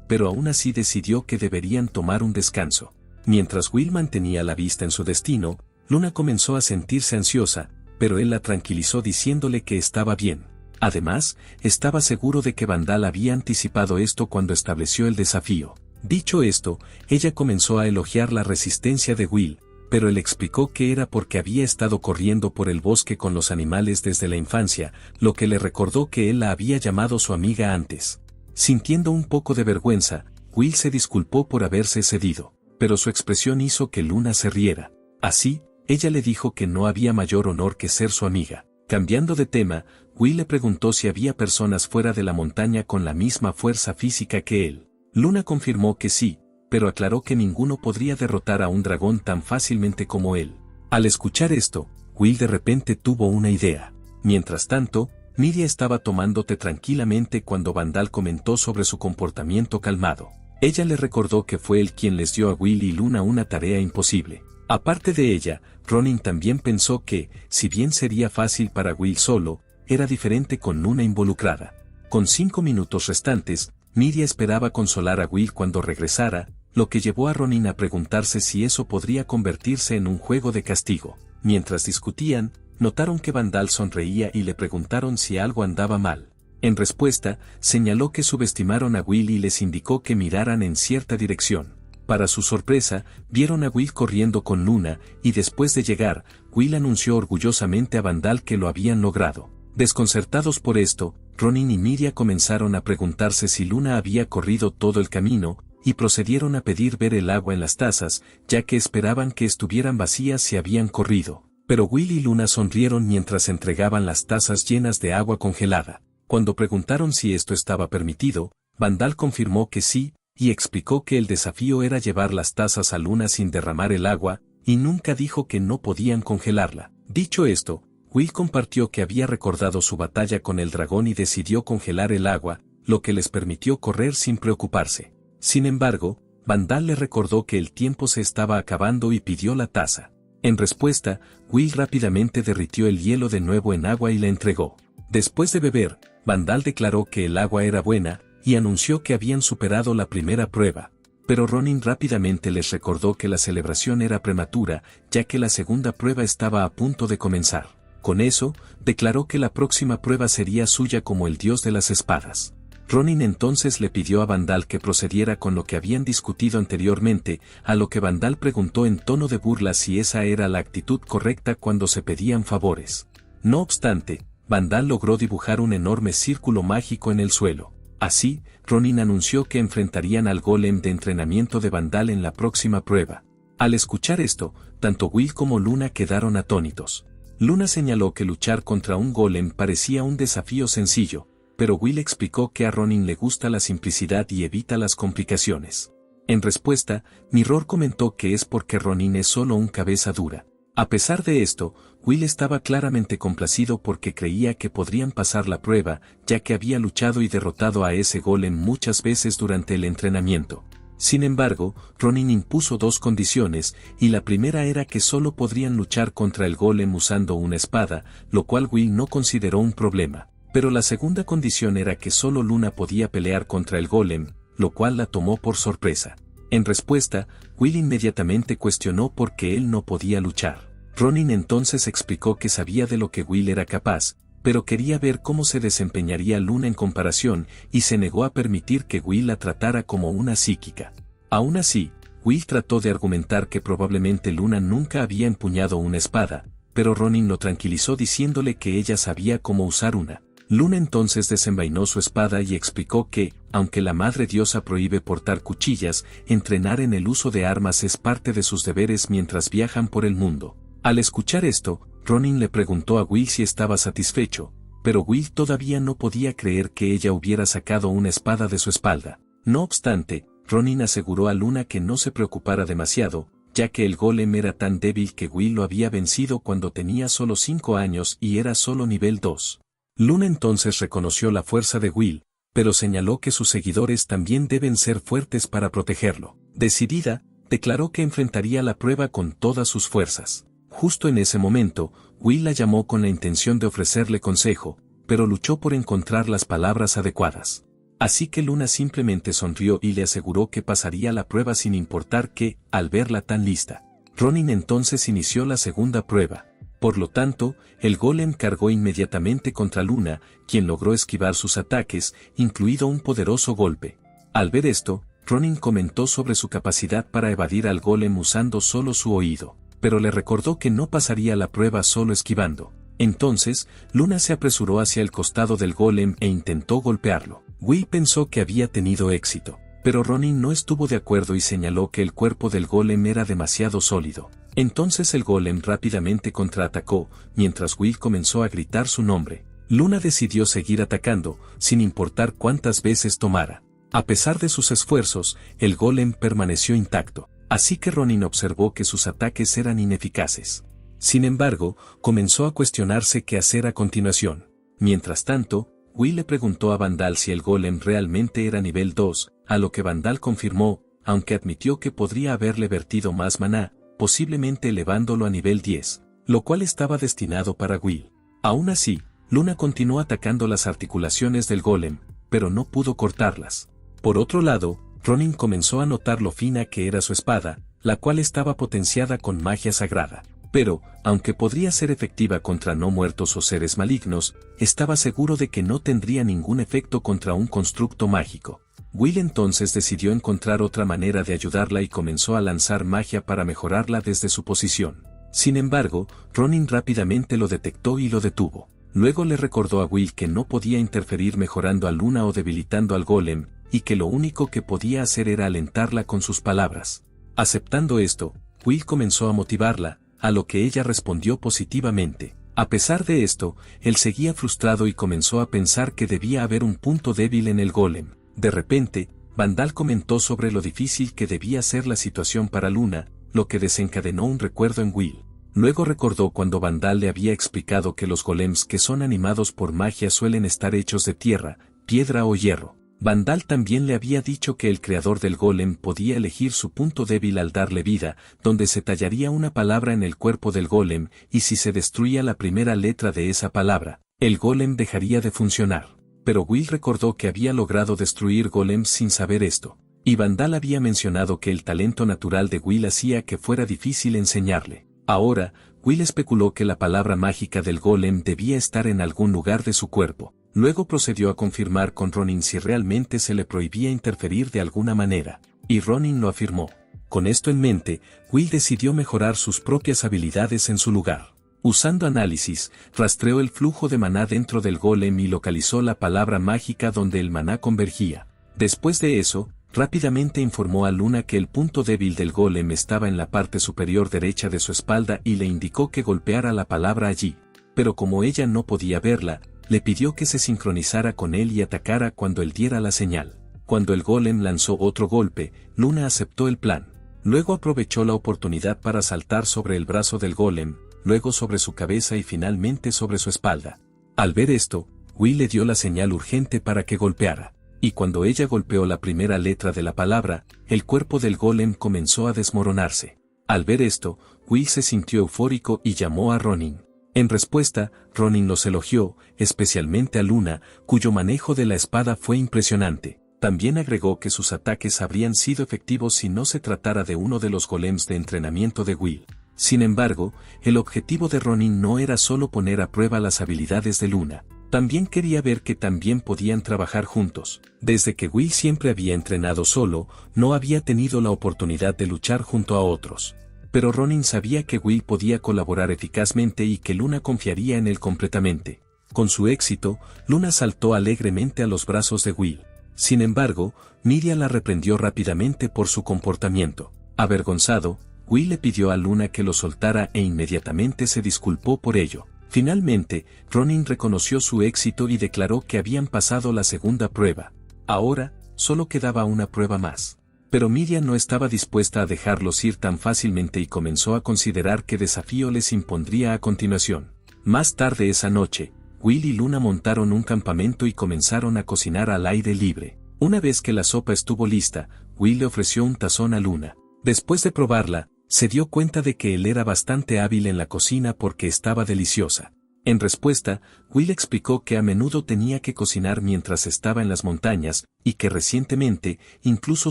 pero aún así decidió que deberían tomar un descanso. Mientras Will mantenía la vista en su destino, Luna comenzó a sentirse ansiosa, pero él la tranquilizó diciéndole que estaba bien. Además, estaba seguro de que Vandal había anticipado esto cuando estableció el desafío. Dicho esto, ella comenzó a elogiar la resistencia de Will, pero él explicó que era porque había estado corriendo por el bosque con los animales desde la infancia, lo que le recordó que él la había llamado su amiga antes. Sintiendo un poco de vergüenza, Will se disculpó por haberse cedido, pero su expresión hizo que Luna se riera. Así, ella le dijo que no había mayor honor que ser su amiga. Cambiando de tema, Will le preguntó si había personas fuera de la montaña con la misma fuerza física que él. Luna confirmó que sí, pero aclaró que ninguno podría derrotar a un dragón tan fácilmente como él. Al escuchar esto, Will de repente tuvo una idea. Mientras tanto, Miria estaba tomando té tranquilamente cuando Vandal comentó sobre su comportamiento calmado. Ella le recordó que fue él quien les dio a Will y Luna una tarea imposible. Aparte de ella, Ronin también pensó que, si bien sería fácil para Will solo, era diferente con Luna involucrada. Con 5 minutos restantes, Miria esperaba consolar a Will cuando regresara, lo que llevó a Ronin a preguntarse si eso podría convertirse en un juego de castigo. Mientras discutían, notaron que Vandal sonreía y le preguntaron si algo andaba mal. En respuesta, señaló que subestimaron a Will y les indicó que miraran en cierta dirección. Para su sorpresa, vieron a Will corriendo con Luna, y después de llegar, Will anunció orgullosamente a Vandal que lo habían logrado. Desconcertados por esto, Ronin y Miria comenzaron a preguntarse si Luna había corrido todo el camino, y procedieron a pedir ver el agua en las tazas, ya que esperaban que estuvieran vacías si habían corrido. Pero Will y Luna sonrieron mientras entregaban las tazas llenas de agua congelada. Cuando preguntaron si esto estaba permitido, Vandal confirmó que sí, y explicó que el desafío era llevar las tazas a Luna sin derramar el agua, y nunca dijo que no podían congelarla. Dicho esto, Will compartió que había recordado su batalla con el dragón y decidió congelar el agua, lo que les permitió correr sin preocuparse. Sin embargo, Vandal le recordó que el tiempo se estaba acabando y pidió la taza. En respuesta, Will rápidamente derritió el hielo de nuevo en agua y la entregó. Después de beber, Vandal declaró que el agua era buena, y anunció que habían superado la primera prueba. Pero Ronin rápidamente les recordó que la celebración era prematura, ya que la segunda prueba estaba a punto de comenzar. Con eso, declaró que la próxima prueba sería suya como el dios de las espadas. Ronin entonces le pidió a Vandal que procediera con lo que habían discutido anteriormente, a lo que Vandal preguntó en tono de burla si esa era la actitud correcta cuando se pedían favores. No obstante, Vandal logró dibujar un enorme círculo mágico en el suelo. Así, Ronin anunció que enfrentarían al golem de entrenamiento de Vandal en la próxima prueba. Al escuchar esto, tanto Will como Luna quedaron atónitos. Luna señaló que luchar contra un golem parecía un desafío sencillo, pero Will explicó que a Ronin le gusta la simplicidad y evita las complicaciones. En respuesta, Mirror comentó que es porque Ronin es solo un cabeza dura. A pesar de esto, Will estaba claramente complacido porque creía que podrían pasar la prueba, ya que había luchado y derrotado a ese golem muchas veces durante el entrenamiento. Sin embargo, Ronin impuso 2 condiciones, y la primera era que solo podrían luchar contra el golem usando una espada, lo cual Will no consideró un problema. Pero la segunda condición era que solo Luna podía pelear contra el golem, lo cual la tomó por sorpresa. En respuesta, Will inmediatamente cuestionó por qué él no podía luchar. Ronin entonces explicó que sabía de lo que Will era capaz, pero quería ver cómo se desempeñaría Luna en comparación, y se negó a permitir que Will la tratara como una psíquica. Aún así, Will trató de argumentar que probablemente Luna nunca había empuñado una espada, pero Ronin lo tranquilizó diciéndole que ella sabía cómo usar una. Luna entonces desenvainó su espada y explicó que, aunque la Madre Diosa prohíbe portar cuchillas, entrenar en el uso de armas es parte de sus deberes mientras viajan por el mundo. Al escuchar esto, Ronin le preguntó a Will si estaba satisfecho, pero Will todavía no podía creer que ella hubiera sacado una espada de su espalda. No obstante, Ronin aseguró a Luna que no se preocupara demasiado, ya que el golem era tan débil que Will lo había vencido cuando tenía solo 5 años y era solo nivel 2. Luna entonces reconoció la fuerza de Will, pero señaló que sus seguidores también deben ser fuertes para protegerlo. Decidida, declaró que enfrentaría la prueba con todas sus fuerzas. Justo en ese momento, Will la llamó con la intención de ofrecerle consejo, pero luchó por encontrar las palabras adecuadas. Así que Luna simplemente sonrió y le aseguró que pasaría la prueba sin importar que, al verla tan lista, Ronin entonces inició la segunda prueba. Por lo tanto, el golem cargó inmediatamente contra Luna, quien logró esquivar sus ataques, incluido un poderoso golpe. Al ver esto, Ronin comentó sobre su capacidad para evadir al golem usando solo su oído, pero le recordó que no pasaría la prueba solo esquivando. Entonces, Luna se apresuró hacia el costado del golem e intentó golpearlo. Will pensó que había tenido éxito, pero Ronin no estuvo de acuerdo y señaló que el cuerpo del golem era demasiado sólido. Entonces el golem rápidamente contraatacó, mientras Will comenzó a gritar su nombre. Luna decidió seguir atacando, sin importar cuántas veces tomara. A pesar de sus esfuerzos, el golem permaneció intacto, así que Ronin observó que sus ataques eran ineficaces. Sin embargo, comenzó a cuestionarse qué hacer a continuación. Mientras tanto, Will le preguntó a Vandal si el golem realmente era nivel 2, a lo que Vandal confirmó, aunque admitió que podría haberle vertido más maná, posiblemente elevándolo a nivel 10, lo cual estaba destinado para Will. Aún así, Luna continuó atacando las articulaciones del golem, pero no pudo cortarlas. Por otro lado, Ronin comenzó a notar lo fina que era su espada, la cual estaba potenciada con magia sagrada. Pero, aunque podría ser efectiva contra no muertos o seres malignos, estaba seguro de que no tendría ningún efecto contra un constructo mágico. Will entonces decidió encontrar otra manera de ayudarla y comenzó a lanzar magia para mejorarla desde su posición. Sin embargo, Ronin rápidamente lo detectó y lo detuvo. Luego le recordó a Will que no podía interferir mejorando a Luna o debilitando al golem, y que lo único que podía hacer era alentarla con sus palabras. Aceptando esto, Will comenzó a motivarla, a lo que ella respondió positivamente. A pesar de esto, él seguía frustrado y comenzó a pensar que debía haber un punto débil en el golem. De repente, Vandal comentó sobre lo difícil que debía ser la situación para Luna, lo que desencadenó un recuerdo en Will. Luego recordó cuando Vandal le había explicado que los golems que son animados por magia suelen estar hechos de tierra, piedra o hierro. Vandal también le había dicho que el creador del golem podía elegir su punto débil al darle vida, donde se tallaría una palabra en el cuerpo del golem, y si se destruía la primera letra de esa palabra, el golem dejaría de funcionar. Pero Will recordó que había logrado destruir golems sin saber esto, y Vandal había mencionado que el talento natural de Will hacía que fuera difícil enseñarle. Ahora, Will especuló que la palabra mágica del golem debía estar en algún lugar de su cuerpo. Luego procedió a confirmar con Ronin si realmente se le prohibía interferir de alguna manera, y Ronin lo afirmó. Con esto en mente, Will decidió mejorar sus propias habilidades en su lugar. Usando análisis, rastreó el flujo de maná dentro del golem y localizó la palabra mágica donde el maná convergía. Después de eso, rápidamente informó a Luna que el punto débil del golem estaba en la parte superior derecha de su espalda y le indicó que golpeara la palabra allí. Pero como ella no podía verla, le pidió que se sincronizara con él y atacara cuando él diera la señal. Cuando el golem lanzó otro golpe, Luna aceptó el plan. Luego aprovechó la oportunidad para saltar sobre el brazo del golem, luego sobre su cabeza y finalmente sobre su espalda. Al ver esto, Will le dio la señal urgente para que golpeara. Y cuando ella golpeó la primera letra de la palabra, el cuerpo del golem comenzó a desmoronarse. Al ver esto, Will se sintió eufórico y llamó a Ronin. En respuesta, Ronin los elogió, especialmente a Luna, cuyo manejo de la espada fue impresionante. También agregó que sus ataques habrían sido efectivos si no se tratara de uno de los golems de entrenamiento de Will. Sin embargo, el objetivo de Ronin no era solo poner a prueba las habilidades de Luna. También quería ver que también podían trabajar juntos. Desde que Will siempre había entrenado solo, no había tenido la oportunidad de luchar junto a otros. Pero Ronin sabía que Will podía colaborar eficazmente y que Luna confiaría en él completamente. Con su éxito, Luna saltó alegremente a los brazos de Will. Sin embargo, Miriam la reprendió rápidamente por su comportamiento. Avergonzado, Will le pidió a Luna que lo soltara e inmediatamente se disculpó por ello. Finalmente, Ronin reconoció su éxito y declaró que habían pasado la segunda prueba. Ahora, solo quedaba una prueba más. Pero Miriam no estaba dispuesta a dejarlos ir tan fácilmente y comenzó a considerar qué desafío les impondría a continuación. Más tarde esa noche, Will y Luna montaron un campamento y comenzaron a cocinar al aire libre. Una vez que la sopa estuvo lista, Will le ofreció un tazón a Luna. Después de probarla, Se dio cuenta de que él era bastante hábil en la cocina porque estaba deliciosa. En respuesta, Will explicó que a menudo tenía que cocinar mientras estaba en las montañas, y que recientemente, incluso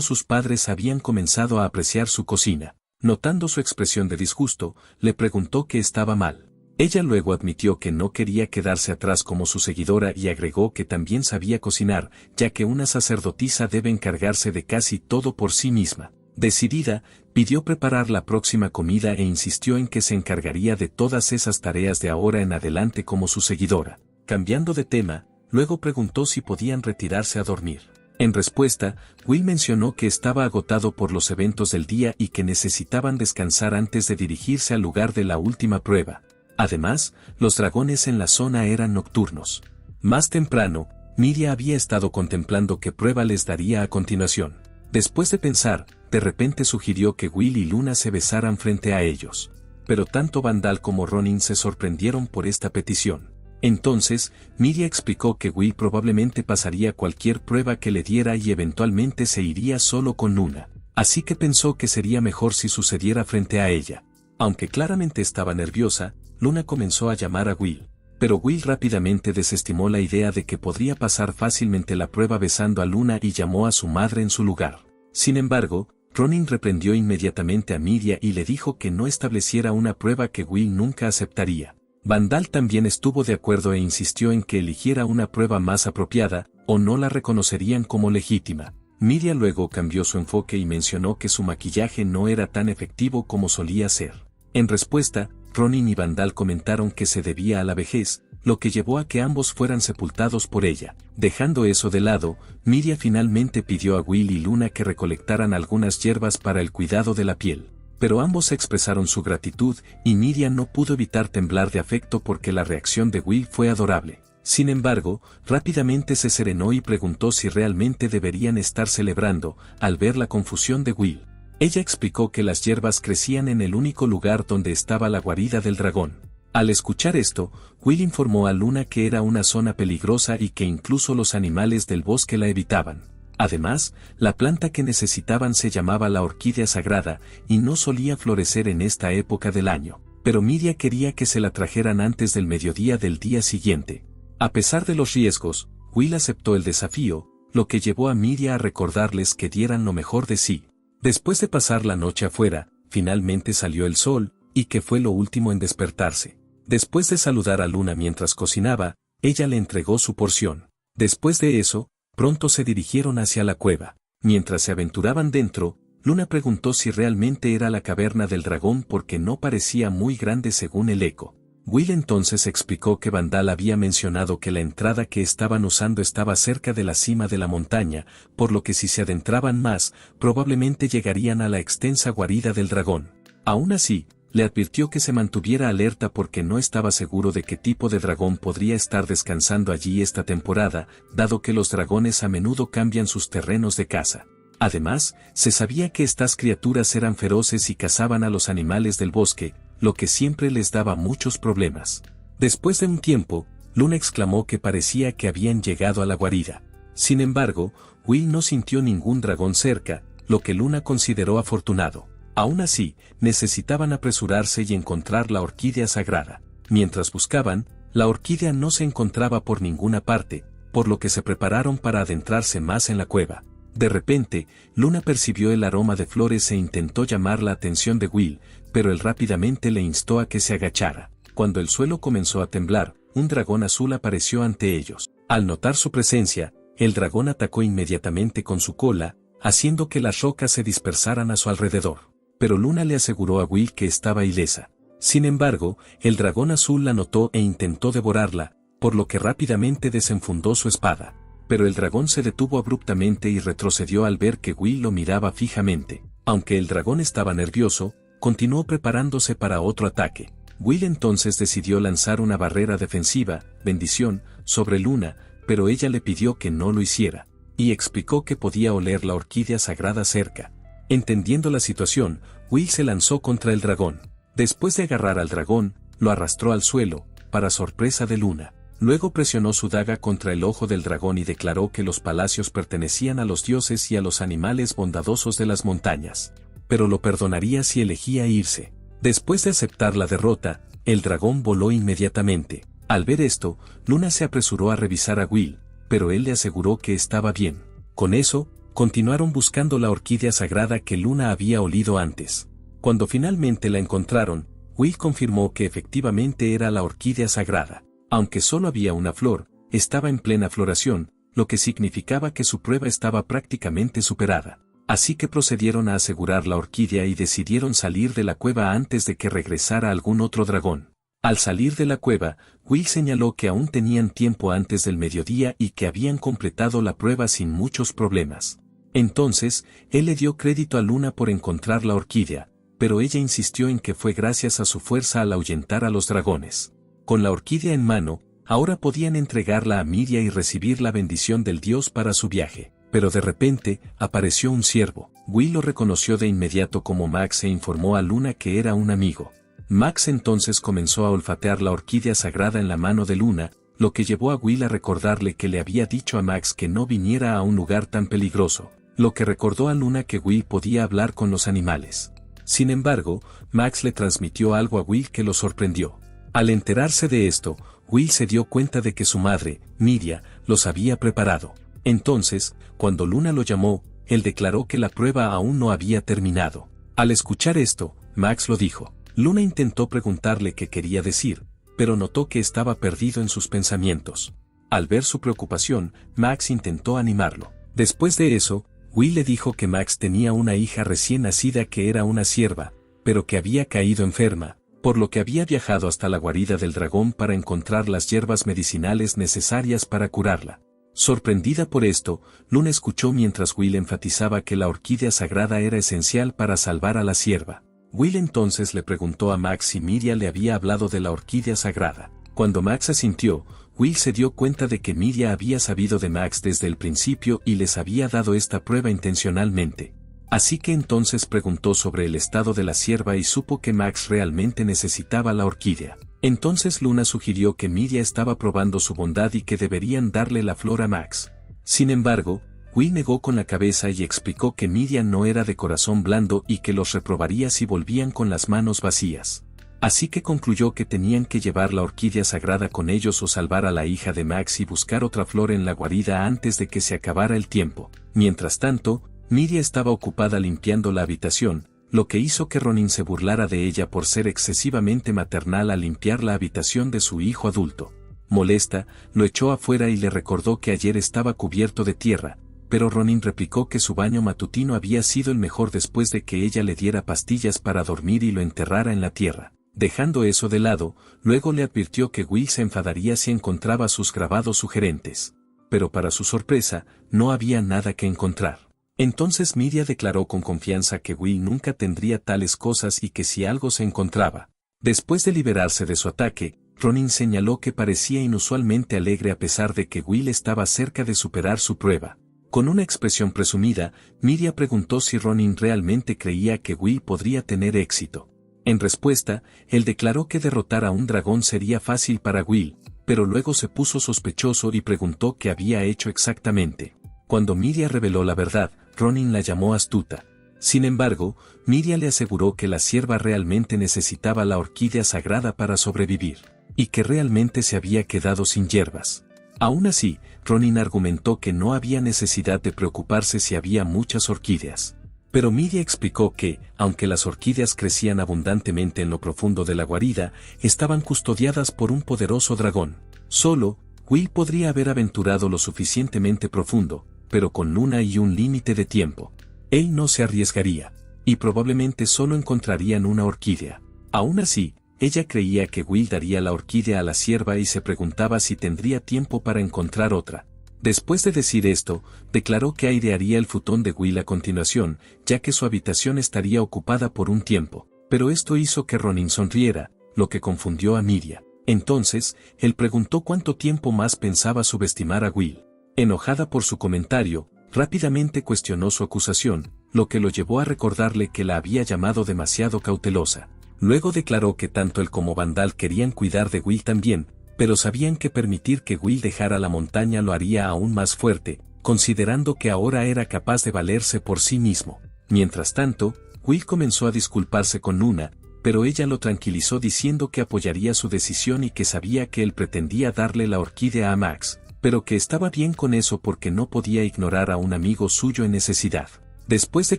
sus padres habían comenzado a apreciar su cocina. Notando su expresión de disgusto, le preguntó qué estaba mal. Ella luego admitió que no quería quedarse atrás como su seguidora y agregó que también sabía cocinar, ya que una sacerdotisa debe encargarse de casi todo por sí misma. Decidida, pidió preparar la próxima comida e insistió en que se encargaría de todas esas tareas de ahora en adelante como su seguidora. Cambiando de tema, luego preguntó si podían retirarse a dormir. En respuesta, Will mencionó que estaba agotado por los eventos del día y que necesitaban descansar antes de dirigirse al lugar de la última prueba. Además, los dragones en la zona eran nocturnos. Más temprano, Miria había estado contemplando qué prueba les daría a continuación. Después de pensar, de repente sugirió que Will y Luna se besaran frente a ellos. Pero tanto Vandal como Ronin se sorprendieron por esta petición. Entonces, Miria explicó que Will probablemente pasaría cualquier prueba que le diera y eventualmente se iría solo con Luna. Así que pensó que sería mejor si sucediera frente a ella. Aunque claramente estaba nerviosa, Luna comenzó a llamar a Will. Pero Will rápidamente desestimó la idea de que podría pasar fácilmente la prueba besando a Luna y llamó a su madre en su lugar. Sin embargo, Ronin reprendió inmediatamente a Miria y le dijo que no estableciera una prueba que Will nunca aceptaría. Vandal también estuvo de acuerdo e insistió en que eligiera una prueba más apropiada, o no la reconocerían como legítima. Miria luego cambió su enfoque y mencionó que su maquillaje no era tan efectivo como solía ser. En respuesta, Ronin y Vandal comentaron que se debía a la vejez, lo que llevó a que ambos fueran sepultados por ella. Dejando eso de lado, Miria finalmente pidió a Will y Luna que recolectaran algunas hierbas para el cuidado de la piel. Pero ambos expresaron su gratitud y Miria no pudo evitar temblar de afecto porque la reacción de Will fue adorable. Sin embargo, rápidamente se serenó y preguntó si realmente deberían estar celebrando, al ver la confusión de Will. Ella explicó que las hierbas crecían en el único lugar donde estaba la guarida del dragón. Al escuchar esto, Will informó a Luna que era una zona peligrosa y que incluso los animales del bosque la evitaban. Además, la planta que necesitaban se llamaba la orquídea sagrada y no solía florecer en esta época del año. Pero Miria quería que se la trajeran antes del mediodía del día siguiente. A pesar de los riesgos, Will aceptó el desafío, lo que llevó a Miria a recordarles que dieran lo mejor de sí. Después de pasar la noche afuera, finalmente salió el sol, y que fue lo último en despertarse. Después de saludar a Luna mientras cocinaba, ella le entregó su porción. Después de eso, pronto se dirigieron hacia la cueva. Mientras se aventuraban dentro, Luna preguntó si realmente era la caverna del dragón porque no parecía muy grande según el eco. Will entonces explicó que Vandal había mencionado que la entrada que estaban usando estaba cerca de la cima de la montaña, por lo que si se adentraban más, probablemente llegarían a la extensa guarida del dragón. Aún así, le advirtió que se mantuviera alerta porque no estaba seguro de qué tipo de dragón podría estar descansando allí esta temporada, dado que los dragones a menudo cambian sus terrenos de caza. Además, se sabía que estas criaturas eran feroces y cazaban a los animales del bosque, lo que siempre les daba muchos problemas. Después de un tiempo, Luna exclamó que parecía que habían llegado a la guarida. Sin embargo, Will no sintió ningún dragón cerca, lo que Luna consideró afortunado. Aún así, necesitaban apresurarse y encontrar la orquídea sagrada. Mientras buscaban, la orquídea no se encontraba por ninguna parte, por lo que se prepararon para adentrarse más en la cueva. De repente, Luna percibió el aroma de flores e intentó llamar la atención de Will, pero él rápidamente le instó a que se agachara. Cuando el suelo comenzó a temblar, un dragón azul apareció ante ellos. Al notar su presencia, el dragón atacó inmediatamente con su cola, haciendo que las rocas se dispersaran a su alrededor. Pero Luna le aseguró a Will que estaba ilesa. Sin embargo, el dragón azul la notó e intentó devorarla, por lo que rápidamente desenfundó su espada. Pero el dragón se detuvo abruptamente y retrocedió al ver que Will lo miraba fijamente. Aunque el dragón estaba nervioso, continuó preparándose para otro ataque. Will entonces decidió lanzar una barrera defensiva, bendición, sobre Luna, pero ella le pidió que no lo hiciera, y explicó que podía oler la orquídea sagrada cerca. Entendiendo la situación, Will se lanzó contra el dragón. Después de agarrar al dragón, lo arrastró al suelo, para sorpresa de Luna. Luego presionó su daga contra el ojo del dragón y declaró que los palacios pertenecían a los dioses y a los animales bondadosos de las montañas. pero lo perdonaría si elegía irse. Después de aceptar la derrota, el dragón voló inmediatamente. Al ver esto, Luna se apresuró a revisar a Will, pero él le aseguró que estaba bien. Con eso, continuaron buscando la orquídea sagrada que Luna había olido antes. Cuando finalmente la encontraron, Will confirmó que efectivamente era la orquídea sagrada. Aunque solo había una flor, estaba en plena floración, lo que significaba que su prueba estaba prácticamente superada. Así que procedieron a asegurar la orquídea y decidieron salir de la cueva antes de que regresara algún otro dragón. Al salir de la cueva, Will señaló que aún tenían tiempo antes del mediodía y que habían completado la prueba sin muchos problemas. Entonces, él le dio crédito a Luna por encontrar la orquídea, pero ella insistió en que fue gracias a su fuerza al ahuyentar a los dragones. Con la orquídea en mano, ahora podían entregarla a Miria y recibir la bendición del dios para su viaje. Pero de repente, apareció un ciervo. Will lo reconoció de inmediato como Max e informó a Luna que era un amigo. Max entonces comenzó a olfatear la orquídea sagrada en la mano de Luna, lo que llevó a Will a recordarle que le había dicho a Max que no viniera a un lugar tan peligroso, lo que recordó a Luna que Will podía hablar con los animales. Sin embargo, Max le transmitió algo a Will que lo sorprendió. Al enterarse de esto, Will se dio cuenta de que su madre, Miria, los había preparado. Entonces, cuando Luna lo llamó, él declaró que la prueba aún no había terminado. Al escuchar esto, Max lo dijo. Luna intentó preguntarle qué quería decir, pero notó que estaba perdido en sus pensamientos. Al ver su preocupación, Max intentó animarlo. Después de eso, Will le dijo que Max tenía una hija recién nacida que era una cierva, pero que había caído enferma, por lo que había viajado hasta la guarida del dragón para encontrar las hierbas medicinales necesarias para curarla. Sorprendida por esto, Luna escuchó mientras Will enfatizaba que la orquídea sagrada era esencial para salvar a la cierva. Will entonces le preguntó a Max si Miria le había hablado de la orquídea sagrada. Cuando Max asintió, Will se dio cuenta de que Miria había sabido de Max desde el principio y les había dado esta prueba intencionalmente. Así que entonces preguntó sobre el estado de la cierva y supo que Max realmente necesitaba la orquídea. Entonces Luna sugirió que Miria estaba probando su bondad y que deberían darle la flor a Max. Sin embargo, Will negó con la cabeza y explicó que Miria no era de corazón blando y que los reprobaría si volvían con las manos vacías. Así que concluyó que tenían que llevar la orquídea sagrada con ellos o salvar a la hija de Max y buscar otra flor en la guarida antes de que se acabara el tiempo. Mientras tanto, Miria estaba ocupada limpiando la habitación, lo que hizo que Ronin se burlara de ella por ser excesivamente maternal al limpiar la habitación de su hijo adulto. Molesta, lo echó afuera y le recordó que ayer estaba cubierto de tierra, pero Ronin replicó que su baño matutino había sido el mejor después de que ella le diera pastillas para dormir y lo enterrara en la tierra. Dejando eso de lado, luego le advirtió que Will se enfadaría si encontraba sus grabados sugerentes. Pero para su sorpresa, no había nada que encontrar. Entonces Miria declaró con confianza que Will nunca tendría tales cosas y que si algo se encontraba. Después de liberarse de su ataque, Ronin señaló que parecía inusualmente alegre a pesar de que Will estaba cerca de superar su prueba. Con una expresión presumida, Miria preguntó si Ronin realmente creía que Will podría tener éxito. En respuesta, él declaró que derrotar a un dragón sería fácil para Will, pero luego se puso sospechoso y preguntó qué había hecho exactamente. Cuando Miria reveló la verdad, Ronin la llamó astuta. Sin embargo, Miria le aseguró que la sierva realmente necesitaba la orquídea sagrada para sobrevivir, y que realmente se había quedado sin hierbas. Aún así, Ronin argumentó que no había necesidad de preocuparse si había muchas orquídeas. Pero Miria explicó que, aunque las orquídeas crecían abundantemente en lo profundo de la guarida, estaban custodiadas por un poderoso dragón. Solo, Will podría haber aventurado lo suficientemente profundo, pero con Luna y un límite de tiempo. Él no se arriesgaría, y probablemente solo encontrarían una orquídea. Aún así, ella creía que Will daría la orquídea a la sierva y se preguntaba si tendría tiempo para encontrar otra. Después de decir esto, declaró que airearía el futón de Will a continuación, ya que su habitación estaría ocupada por un tiempo, pero esto hizo que Ronin sonriera, lo que confundió a Miria. Entonces, él preguntó cuánto tiempo más pensaba subestimar a Will. Enojada por su comentario, rápidamente cuestionó su acusación, lo que lo llevó a recordarle que la había llamado demasiado cautelosa. Luego declaró que tanto él como Vandal querían cuidar de Will también, pero sabían que permitir que Will dejara la montaña lo haría aún más fuerte, considerando que ahora era capaz de valerse por sí mismo. Mientras tanto, Will comenzó a disculparse con Luna, pero ella lo tranquilizó diciendo que apoyaría su decisión y que sabía que él pretendía darle la orquídea a Max, pero que estaba bien con eso porque no podía ignorar a un amigo suyo en necesidad. Después de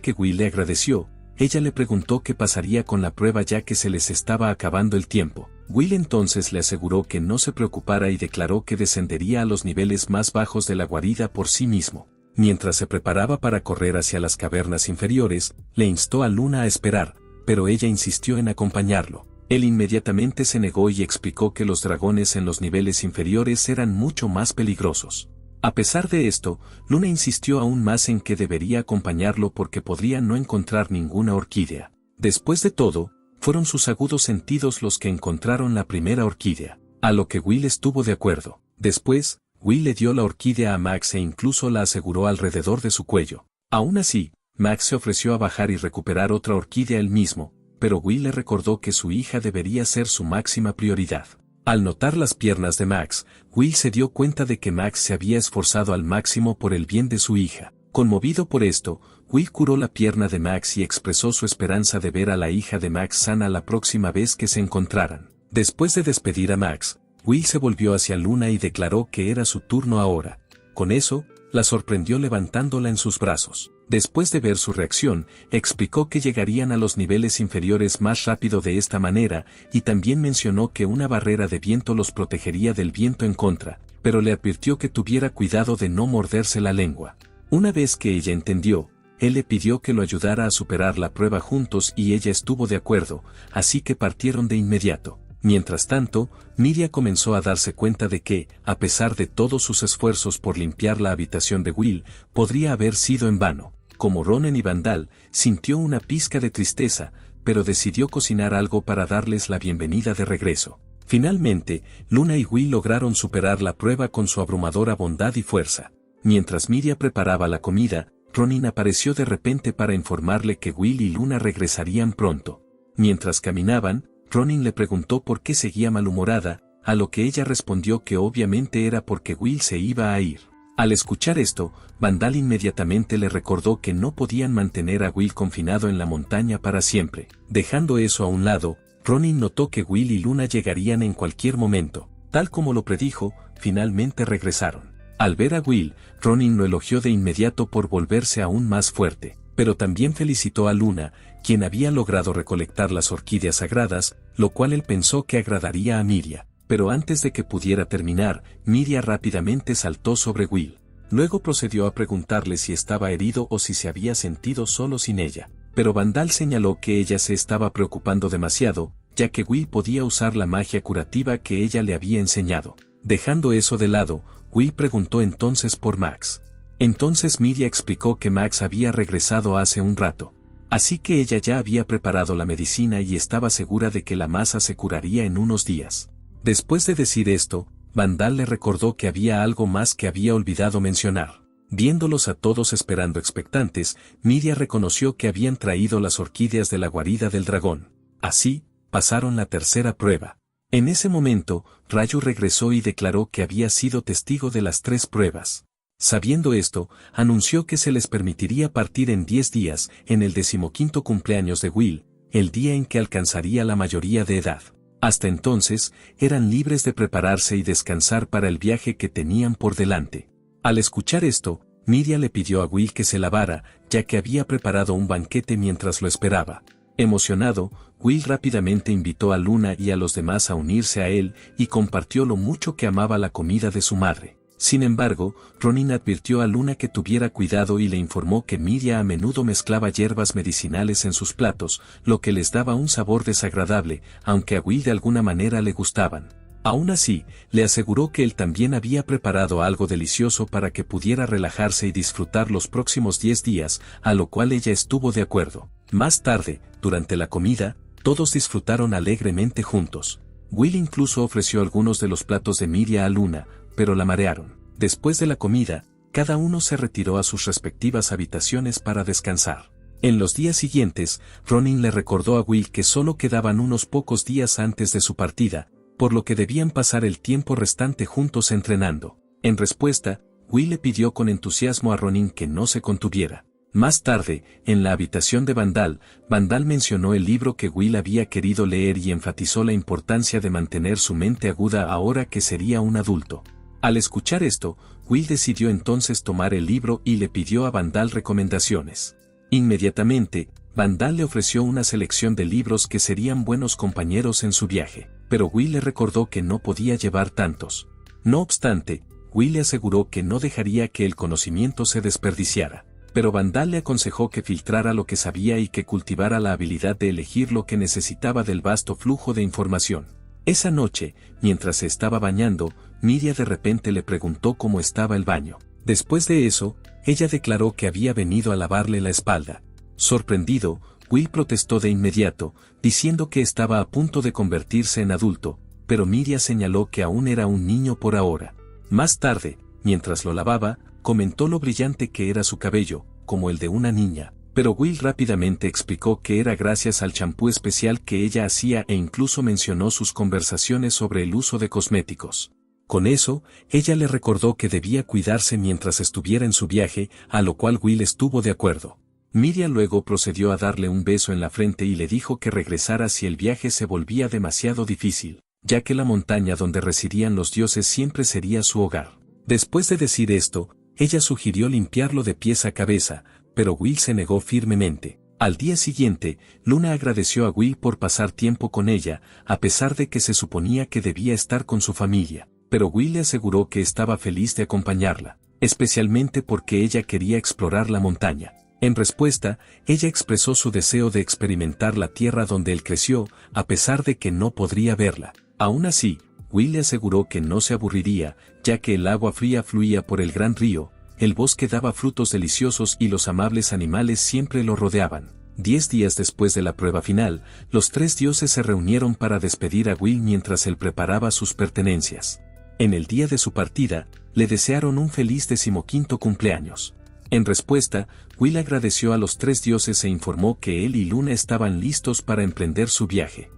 que Will le agradeció, ella le preguntó qué pasaría con la prueba ya que se les estaba acabando el tiempo. Will entonces le aseguró que no se preocupara y declaró que descendería a los niveles más bajos de la guarida por sí mismo. Mientras se preparaba para correr hacia las cavernas inferiores, le instó a Luna a esperar, pero ella insistió en acompañarlo. Él inmediatamente se negó y explicó que los dragones en los niveles inferiores eran mucho más peligrosos. A pesar de esto, Luna insistió aún más en que debería acompañarlo porque podría no encontrar ninguna orquídea. Después de todo, fueron sus agudos sentidos los que encontraron la primera orquídea, a lo que Will estuvo de acuerdo. Después, Will le dio la orquídea a Max e incluso la aseguró alrededor de su cuello. Aún así, Max se ofreció a bajar y recuperar otra orquídea él mismo, pero Will le recordó que su hija debería ser su máxima prioridad. Al notar las piernas de Max, Will se dio cuenta de que Max se había esforzado al máximo por el bien de su hija. Conmovido por esto, Will curó la pierna de Max y expresó su esperanza de ver a la hija de Max sana la próxima vez que se encontraran. Después de despedir a Max, Will se volvió hacia Luna y declaró que era su turno ahora. Con eso, la sorprendió levantándola en sus brazos. Después de ver su reacción, explicó que llegarían a los niveles inferiores más rápido de esta manera, y también mencionó que una barrera de viento los protegería del viento en contra, pero le advirtió que tuviera cuidado de no morderse la lengua. Una vez que ella entendió, él le pidió que lo ayudara a superar la prueba juntos y ella estuvo de acuerdo, así que partieron de inmediato. Mientras tanto, Miria comenzó a darse cuenta de que, a pesar de todos sus esfuerzos por limpiar la habitación de Will, podría haber sido en vano. Como Ronen y Vandal, sintió una pizca de tristeza, pero decidió cocinar algo para darles la bienvenida de regreso. Finalmente, Luna y Will lograron superar la prueba con su abrumadora bondad y fuerza. Mientras Miria preparaba la comida, Ronin apareció de repente para informarle que Will y Luna regresarían pronto. Mientras caminaban, Ronin le preguntó por qué seguía malhumorada, a lo que ella respondió que obviamente era porque Will se iba a ir. Al escuchar esto, Vandal inmediatamente le recordó que no podían mantener a Will confinado en la montaña para siempre. Dejando eso a un lado, Ronin notó que Will y Luna llegarían en cualquier momento. Tal como lo predijo, finalmente regresaron. Al ver a Will, Ronin lo elogió de inmediato por volverse aún más fuerte, pero también felicitó a Luna, quien había logrado recolectar las orquídeas sagradas, lo cual él pensó que agradaría a Miria. Pero antes de que pudiera terminar, Miria rápidamente saltó sobre Will. Luego procedió a preguntarle si estaba herido o si se había sentido solo sin ella. Pero Vandal señaló que ella se estaba preocupando demasiado, ya que Will podía usar la magia curativa que ella le había enseñado. Dejando eso de lado, Will preguntó entonces por Max. Entonces Miria explicó que Max había regresado hace un rato. Así que ella ya había preparado la medicina y estaba segura de que la masa se curaría en unos días. Después de decir esto, Vandal le recordó que había algo más que había olvidado mencionar. Viéndolos a todos esperando expectantes, Miria reconoció que habían traído las orquídeas de la guarida del dragón. Así, pasaron la tercera prueba. En ese momento, Rayu regresó y declaró que había sido testigo de las 3 pruebas. Sabiendo esto, anunció que se les permitiría partir en 10 días, en el 15º cumpleaños de Will, el día en que alcanzaría la mayoría de edad. Hasta entonces, eran libres de prepararse y descansar para el viaje que tenían por delante. Al escuchar esto, Miria le pidió a Will que se lavara, ya que había preparado un banquete mientras lo esperaba. Emocionado, Will rápidamente invitó a Luna y a los demás a unirse a él y compartió lo mucho que amaba la comida de su madre. Sin embargo, Ronin advirtió a Luna que tuviera cuidado y le informó que Miria a menudo mezclaba hierbas medicinales en sus platos, lo que les daba un sabor desagradable, aunque a Will de alguna manera le gustaban. Aún así, le aseguró que él también había preparado algo delicioso para que pudiera relajarse y disfrutar los próximos 10 días, a lo cual ella estuvo de acuerdo. Más tarde, durante la comida, todos disfrutaron alegremente juntos. Will incluso ofreció algunos de los platos de Miria a Luna, pero la marearon. Después de la comida, cada uno se retiró a sus respectivas habitaciones para descansar. En los días siguientes, Ronin le recordó a Will que solo quedaban unos pocos días antes de su partida, por lo que debían pasar el tiempo restante juntos entrenando. En respuesta, Will le pidió con entusiasmo a Ronin que no se contuviera. Más tarde, en la habitación de Vandal, Vandal mencionó el libro que Will había querido leer y enfatizó la importancia de mantener su mente aguda ahora que sería un adulto. Al escuchar esto, Will decidió entonces tomar el libro y le pidió a Vandal recomendaciones. Inmediatamente, Vandal le ofreció una selección de libros que serían buenos compañeros en su viaje, pero Will le recordó que no podía llevar tantos. No obstante, Will le aseguró que no dejaría que el conocimiento se desperdiciara. Pero Vandal le aconsejó que filtrara lo que sabía y que cultivara la habilidad de elegir lo que necesitaba del vasto flujo de información. Esa noche, mientras se estaba bañando, Miria de repente le preguntó cómo estaba el baño. Después de eso, ella declaró que había venido a lavarle la espalda. Sorprendido, Will protestó de inmediato, diciendo que estaba a punto de convertirse en adulto, pero Miria señaló que aún era un niño por ahora. Más tarde, mientras lo lavaba, comentó lo brillante que era su cabello, como el de una niña, pero Will rápidamente explicó que era gracias al champú especial que ella hacía e incluso mencionó sus conversaciones sobre el uso de cosméticos. Con eso, ella le recordó que debía cuidarse mientras estuviera en su viaje, a lo cual Will estuvo de acuerdo. Miriam luego procedió a darle un beso en la frente y le dijo que regresara si el viaje se volvía demasiado difícil, ya que la montaña donde residían los dioses siempre sería su hogar. Después de decir esto, ella sugirió limpiarlo de pies a cabeza, pero Will se negó firmemente. Al día siguiente, Luna agradeció a Will por pasar tiempo con ella, a pesar de que se suponía que debía estar con su familia, pero Will le aseguró que estaba feliz de acompañarla, especialmente porque ella quería explorar la montaña. En respuesta, ella expresó su deseo de experimentar la tierra donde él creció, a pesar de que no podría verla. Aún así, Will le aseguró que no se aburriría, ya que el agua fría fluía por el gran río, el bosque daba frutos deliciosos y los amables animales siempre lo rodeaban. 10 días después de la prueba final, los 3 dioses se reunieron para despedir a Will mientras él preparaba sus pertenencias. En el día de su partida, le desearon un feliz 15º cumpleaños. En respuesta, Will agradeció a los 3 dioses e informó que él y Luna estaban listos para emprender su viaje.